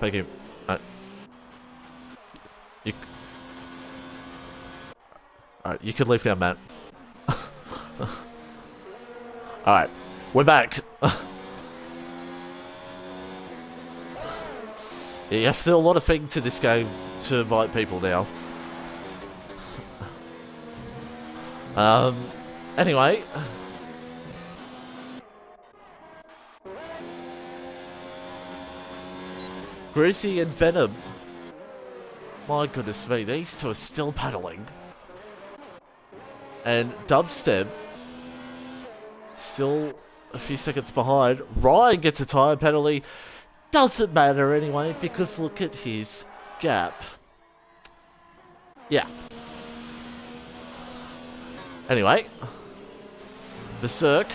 Thank you. Alright, you can leave now, Matt. Alright, we're back. Yeah, you have to do a lot of things in this game to invite people now. Anyway. Grizzy and Venom. My goodness me, these two are still paddling. And Dubstep still a few seconds behind. Ryan gets a tyre penalty. Doesn't matter anyway, because look at his gap. Yeah. Anyway. Berserk.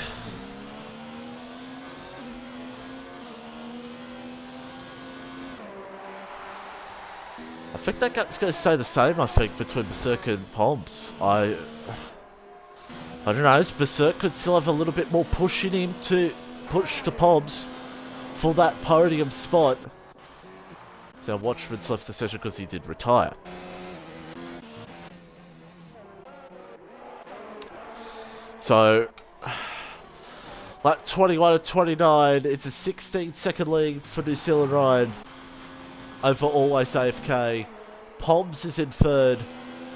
I think that gap's going to stay the same, I think, between Berserk and Poms. I don't know, Berserk could still have a little bit more push in him to push to Poms for that podium spot. So Watchman's left the session because he did retire. So, like 21 and 29, it's a 16-second lead for New Zealand Ryan over Always AFK. Poms is in third.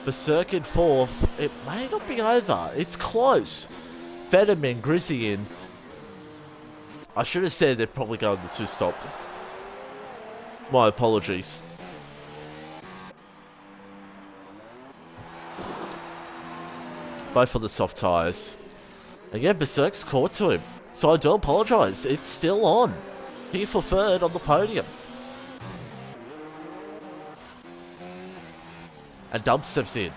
Berserk in fourth. It may not be over. It's close. Venom in, Grizzy in. I should have said they're probably going to two-stop. My apologies. Both on the soft tyres. And yeah, Berserk's caught to him. So I do apologise. It's still on. Here for third on the podium. And Dubstep's in.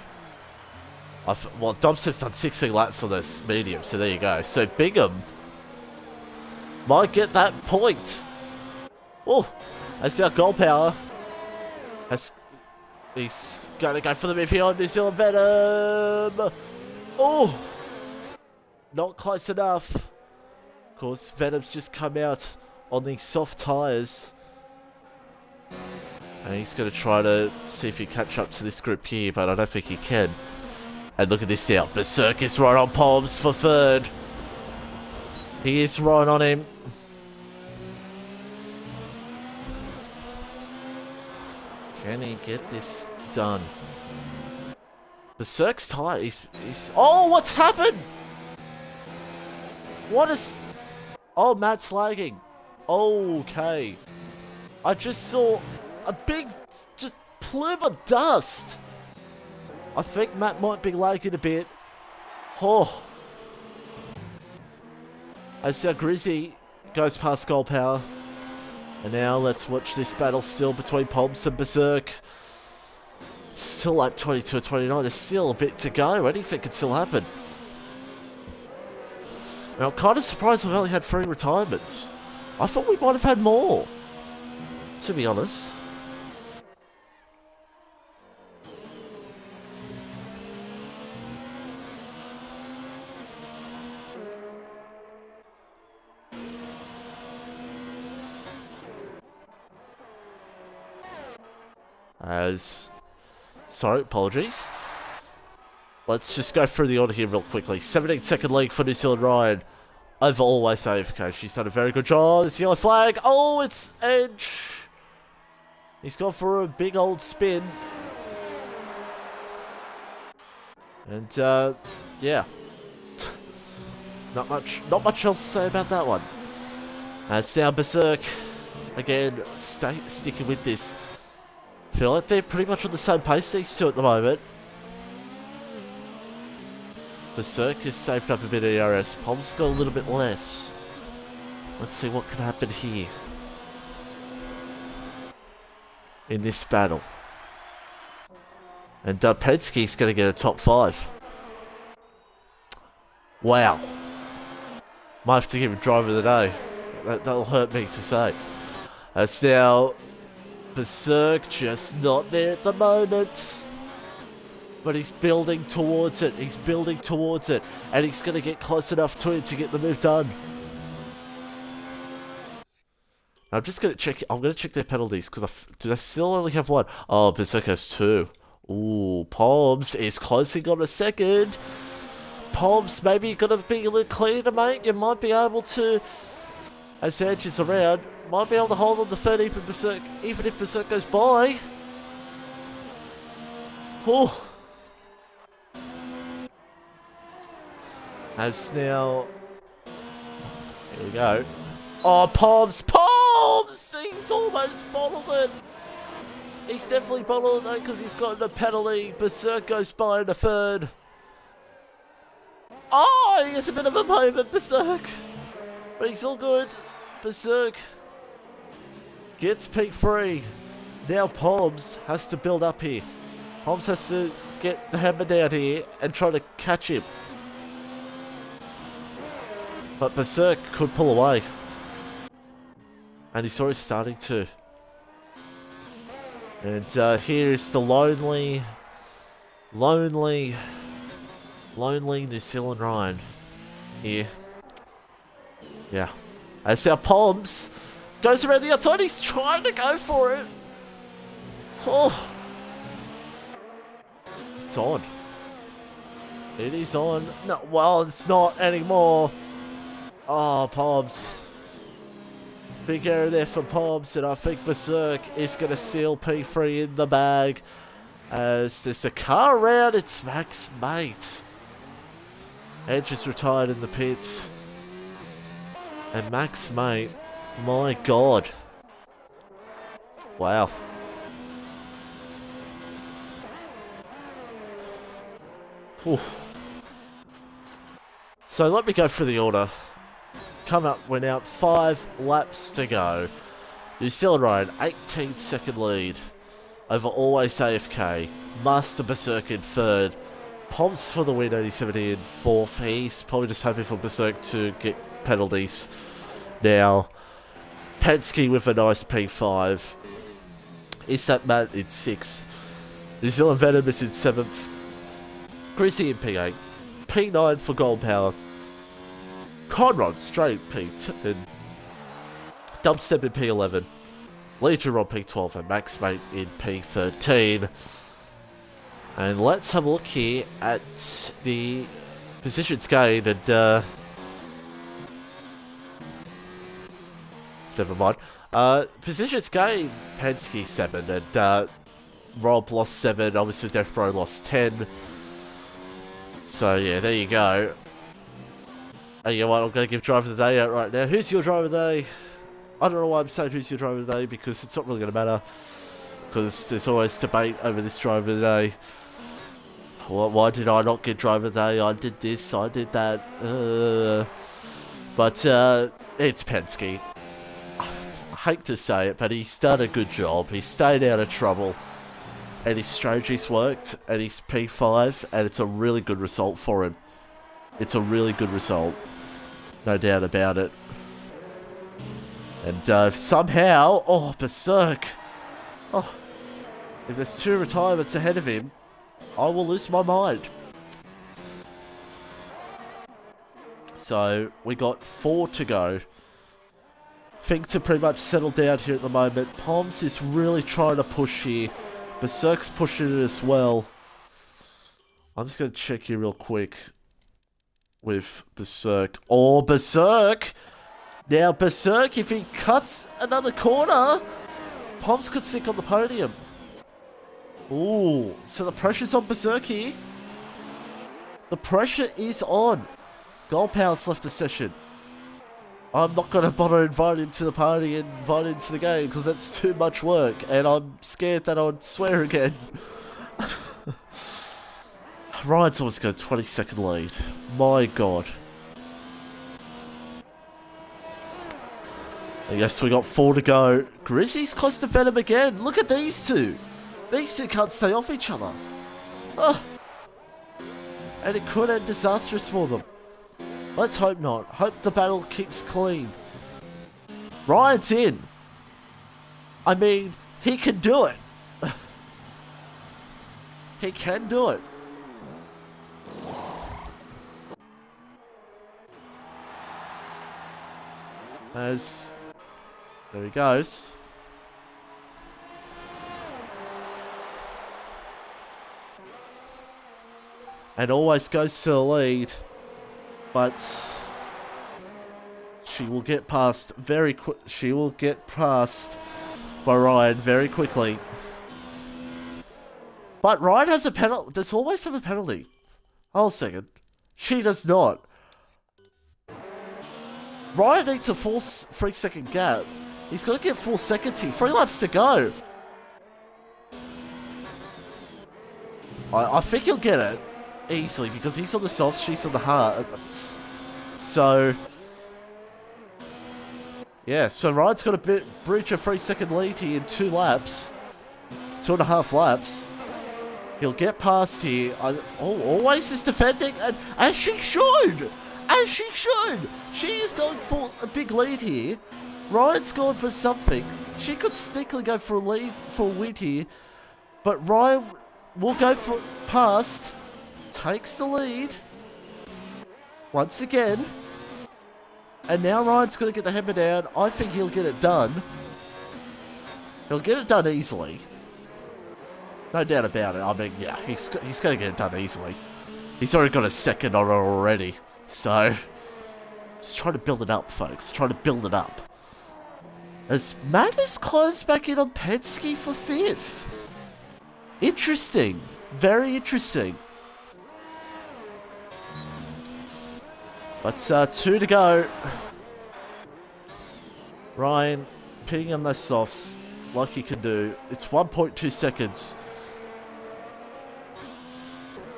Well, Dubstep's done 16 laps on this medium, so there you go. So Bingham might get that point. Oh, that's our goal power. He's going to go for the move here on New Zealand Venom. Oh, not close enough. Of course, Venom's just come out on the soft tyres. And he's going to try to see if he can catch up to this group here, but I don't think he can. And look at this now. Berserk is right on Poms for third. He is right on him. Can he get this done? Berserk's tight. He's... Oh, what's happened? What is... Oh, Matt's lagging. Okay. I just saw a big just plume of dust. I think Matt might be lagging a bit. Oh. As our Grizzy goes past goal power. And now let's watch this battle still between Poms and Berserk. It's still like 22 or 29. There's still a bit to go. Anything can still happen. Now, I'm kind of surprised we've only had 3 retirements. I thought we might have had more, to be honest. Sorry, apologies. let's just go through the order here real quickly. 17-second lead for New Zealand Ryan. Over Always AFK. She's done a very good job. It's yellow flag. Oh, it's Edge. He's gone for a big old spin. And, yeah. Not much else to say about that one. It's now Berserk. Again, sticking with this. Feel like they're pretty much on the same pace, these two at the moment. Berserk has saved up a bit of ERS. Pom's got a little bit less. Let's see what can happen here. In this battle. And Penske's going to get a top 5. Wow. Might have to give him driver of the day. That'll hurt me to say. It's now Berserk, just not there at the moment. But he's building towards it. He's building towards it. And he's going to get close enough to him to get the move done. I'm just going to check. I'm going to check their penalties. Because do they still only have one? Oh, Berserk has 2. Ooh, Poms is closing on a second. Poms, maybe you're going to be a little cleaner, mate. You might be able to, as Edge is around, might be able to hold on the third even if Berserk goes by. Ooh. As now, here we go. Oh, Poms! He's almost bottled it. He's definitely bottled it because he's gotten a penalty. Berserk goes by in a third. Oh, he has a bit of a moment, Berserk. But he's all good. Berserk gets peak free. Now Poms has to build up here. Poms has to get the hammer down here and try to catch him. But Berserk could pull away. And he's already starting to. And here is the lonely New Zealand Ryan. Here. Yeah. As our Poms goes around the outside, he's trying to go for it. Oh. It's on. It is on. No, well, it's not anymore. Oh, Poms. Big error there for Poms, and I think Berserk is going to seal P3 in the bag. As there's a car around, it's Mac's mate. Edge is retired in the pits. And Mac's mate, my god. Wow. Whew. So let me go through the order. Come up, went out, 5 laps to go. New Zealand Ryan, 18-second lead over Always AFK. Master Berserk in 3rd. Poms for the win, 87 in 4th. He's probably just hoping for Berserk to get penalties now. Penske with a nice P5. Isat Matt in 6th. New Zealand Venom is in 7th. Greasy in P8. P9 for Gold Power. Conrod straight P10. Dubstep in P11. Legion on P12 and Max Mate in P13. And let's have a look here at the positions gained and never mind. Positions gained, Penske 7 and Rob lost 7, obviously Death Bro lost 10. So yeah, there you go. And you know what, I'm going to give driver of the day out right now. Who's your driver of the day? I don't know why I'm saying who's your driver of the day, because it's not really going to matter. Because there's always debate over this driver of the day. Why did I not get driver of the day? I did this, I did that. But it's Penske. I hate to say it, but he's done a good job. He stayed out of trouble. And his strategy's worked. And he's P5. And it's a really good result for him. It's a really good result. No doubt about it. And somehow... Oh, Berserk. Oh, if there's 2 retirements ahead of him, I will lose my mind. So, we got 4 to go. Things are pretty much settled down here at the moment. Poms is really trying to push here. Berserk's pushing it as well. I'm just going to check here real quick with Berserk. Oh, Berserk! Now, Berserk, if he cuts another corner, Poms could sink on the podium. Ooh, so the pressure's on Berserk here. The pressure is on. Gold Power's left the session. I'm not going to bother inviting him to the party and invite him to the game because that's too much work and I'm scared that I'd swear again. Ryan's always got a 20-second lead. My God. I guess we got 4 to go. Grizzy's close to Venom again. Look at these two. These two can't stay off each other. Oh. And it could end disastrous for them. Let's hope not. Hope the battle keeps clean. Ryan's in. I mean, he can do it. He can do it. As there he goes. And always goes to the lead, but she will get past very quick. She will get past by Ryan very quickly. But Ryan has a penalty. Does always have a penalty. Hold a second. She does not. Ryan needs a full 3-second gap. He's got to get 4 seconds here. 3 laps to go. I think he'll get it easily because he's on the soft, she's on the hard. So, yeah. So Ryan's got to breach a 3-second lead here in 2 laps. 2.5 laps. He'll get past here. Always is defending, and as she should. As she should! She is going for a big lead here. Ryan's going for something. She could sneakily go for a lead, for a win here. But Ryan will go for past. Takes the lead. Once again. And now Ryan's going to get the hammer down. I think he'll get it done. He'll get it done easily. No doubt about it. I mean, yeah, he's going to get it done easily. He's already got a second on it already. So, just trying to build it up, folks. Trying to build it up. As Matt is closed back in on Penske for 5th. Interesting. Very interesting. But 2 to go. Ryan pitting on those softs like he can do. It's 1.2 seconds.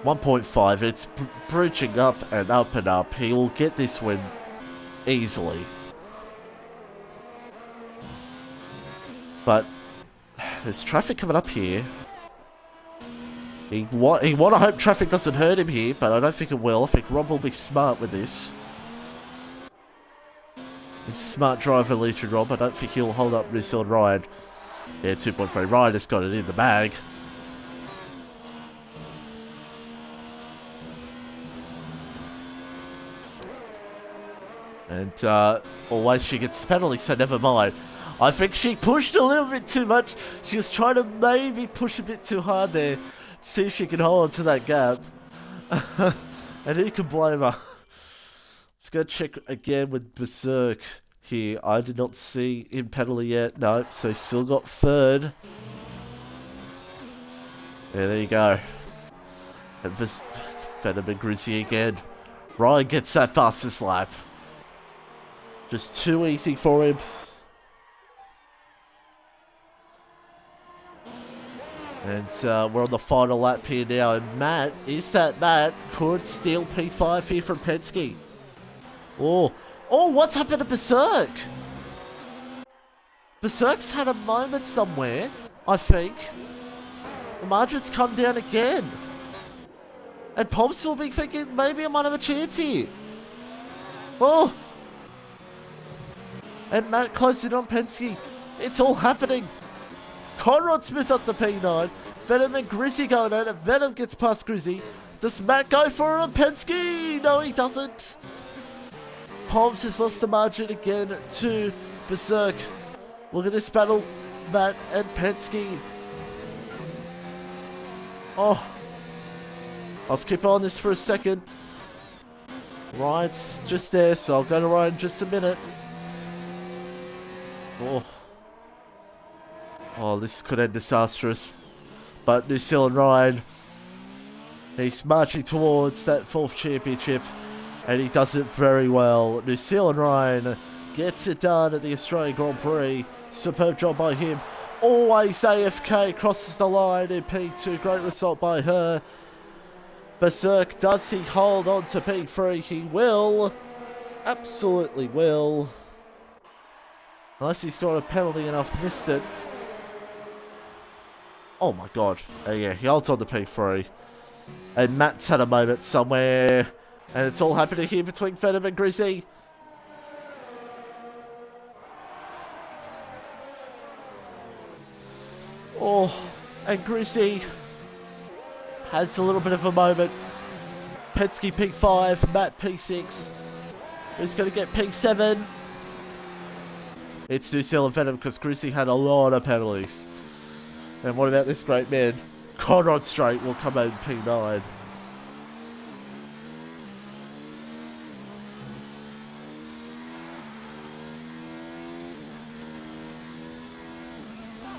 1.5, it's breaching up and up and up. He will get this win easily. But there's traffic coming up here. He want to hope traffic doesn't hurt him here, but I don't think it will. I think Rob will be smart with this. He's a smart driver, Legion Rob. I don't think he'll hold up this on Ryan. Yeah, 2.3. Ryan has got it in the bag. And always she gets the penalty, so never mind. I think she pushed a little bit too much. She was trying to maybe push a bit too hard there. See if she can hold on to that gap. And who can blame her? Just going to check again with Berserk here. I did not see him penalty yet. No, so he's still got 3rd. Yeah, there you go. And Venom and Grizzy again. Ryan gets that fastest lap. Just too easy for him. And we're on the final lap here now. And Matt could steal P5 here from Penske. Oh, what's happened to Berserk? Berserk's had a moment somewhere, I think. The margin's come down again. And Poms will be thinking, maybe I might have a chance here. Oh. And Matt closed in on Penske. It's all happening. Conrad Smith up the P9. Venom and Grizzy going at it. Venom gets past Grizzy. Does Matt go for it on Penske? No, he doesn't. Poms has lost the margin again to Berserk. Look at this battle, Matt and Penske. Oh. I'll skip on this for a second. Ryan's just there, so I'll go to Ryan in just a minute. Oh, this could end disastrous. But New Zealand Ryan, he's marching towards that 4th championship, and he does it very well. New Zealand Ryan gets it done at the Australian Grand Prix. Superb job by him. Always AFK, crosses the line in P2. Great result by her. Berserk, does he hold on to P3? He will. Absolutely will. Unless he's got a penalty and I've missed it. Oh my god. Yeah, he holds on to P3. And Matt's had a moment somewhere. And it's all happening here between Venom and Grizzy. Oh, and Grizzy has a little bit of a moment. Penske P5, Matt P6. Who's going to get P7? It's New Zealand Venom because Grizzy had a lot of penalties. And what about this great man? Conrad Strait will come out in P9.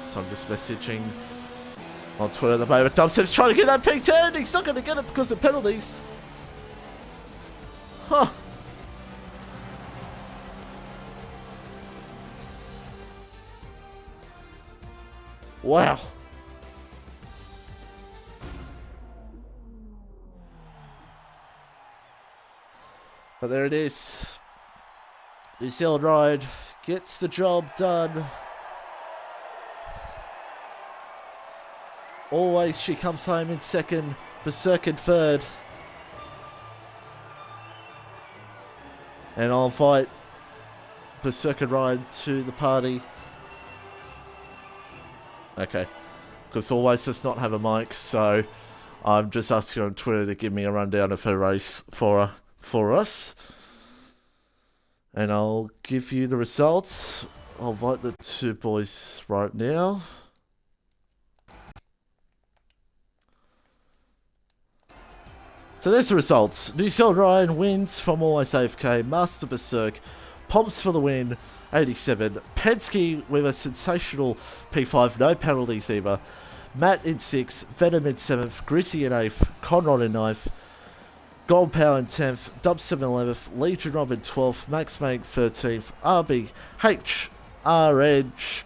So I'm just messaging on Twitter at the moment. Dubstep's trying to get that P10. He's not going to get it because of penalties. Huh. Wow. But there it is. New Zealand Ride gets the job done. Always she comes home in second, Berserk in third. And I'll invite Berserk and Ryan to the party. Okay. Because Always does not have a mic, so I'm just asking her on Twitter to give me a rundown of her race for us. And I'll give you the results. I'll invite the two boys right now. So there's the results. New Zealand Ryan wins from Always AFK. Master Berserk, Pomps for the win, 87. Penske with a sensational P5, no penalties either. Matt in 6th, Venom in 7th, Grizzy in 8th, Conrad in 9th, Gold Power in 10th, Dubstep in 11th, Legion Rob in 12th, Max Mag 13th, RB, HR Edge,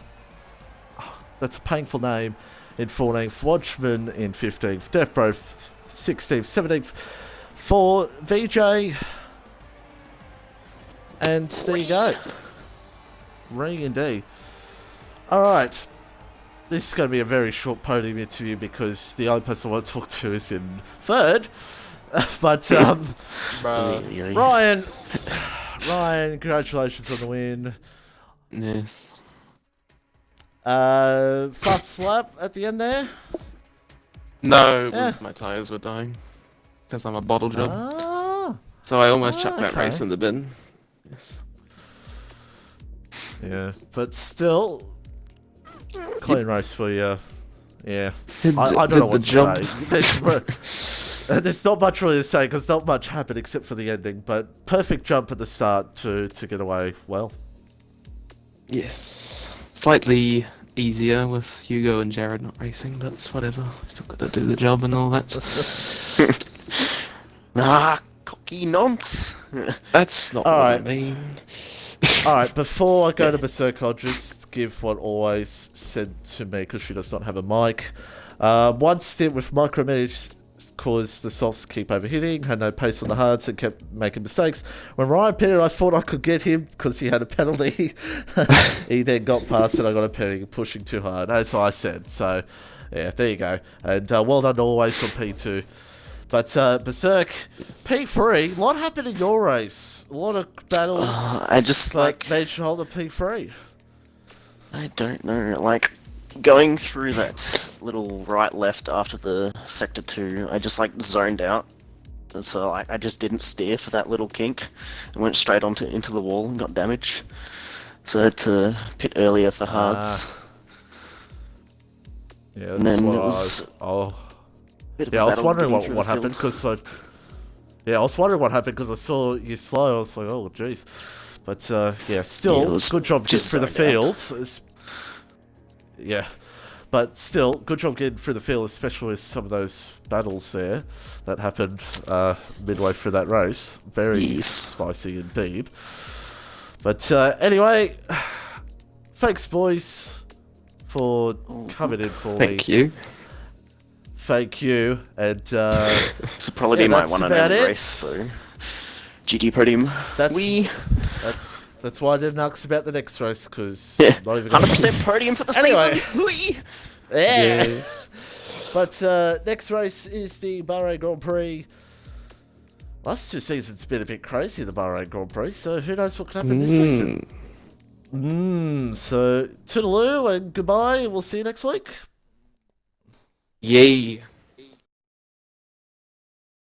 that's a painful name, in 14th, Watchman in 15th, Death Bro 16th, 17th for VJ. And there you go. Ring indeed. Alright. This is going to be a very short podium interview because the only person I want to talk to is in third. But, Ryan, congratulations on the win. Yes. Fast slap at the end there? No, it was my tyres were dying. Because I'm a bottle job. Ah, So I almost chucked that race in the bin. Yes. Yeah, but still, clean race for you. Yeah. I don't know what to say. There's not much really to say because not much happened except for the ending. But perfect jump at the start to get away well. Yes. Slightly easier with Hugo and Jared not racing, but it's whatever. Still got to do the job and all that. Cocky nonce. That's not all what right. I mean. Alright, before I go to Berserk, I'll just give what Always said to me because she does not have a mic. One stint with micromanage caused the softs keep overhitting, had no pace on the hards and kept making mistakes. When Ryan pitted, I thought I could get him because he had a penalty. He then got past and I got a penalty pushing too hard, as I said. So, yeah, there you go. And well done to Always on P2. But Berserk, P3, what happened in your race? A lot of battles. I just managed to hold the P3. I don't know. Like going through that little right left after the sector 2, I just zoned out. And so I just didn't steer for that little kink and went straight into the wall and got damage. So I had to pit earlier for hards. Yeah, and then it Bit of Yeah, a I was battle wondering getting through what the happened field. because I was wondering what happened because I saw you slow. I was like, oh jeez. But yeah, Yeah, still it was good job getting just through the zoned out. field. Yeah, but still good job getting through the field, especially with some of those battles there that happened midway through that race. Very Yes. spicy indeed. But anyway, thanks boys for coming in for me. Thank you. Thank you, and So probably yeah, be my that's one and about only it. race, so GG podium. That's why I didn't ask about the next race, because Yeah, I'm not even gonna... 100% podium for the Anyway. season. Whee! Yeah. Yes. But next race is the Bahrain Grand Prix. Last 2 seasons been a bit crazy, the Bahrain Grand Prix, so who knows what can happen this season. So toodaloo and goodbye, we'll see you next week. Yay.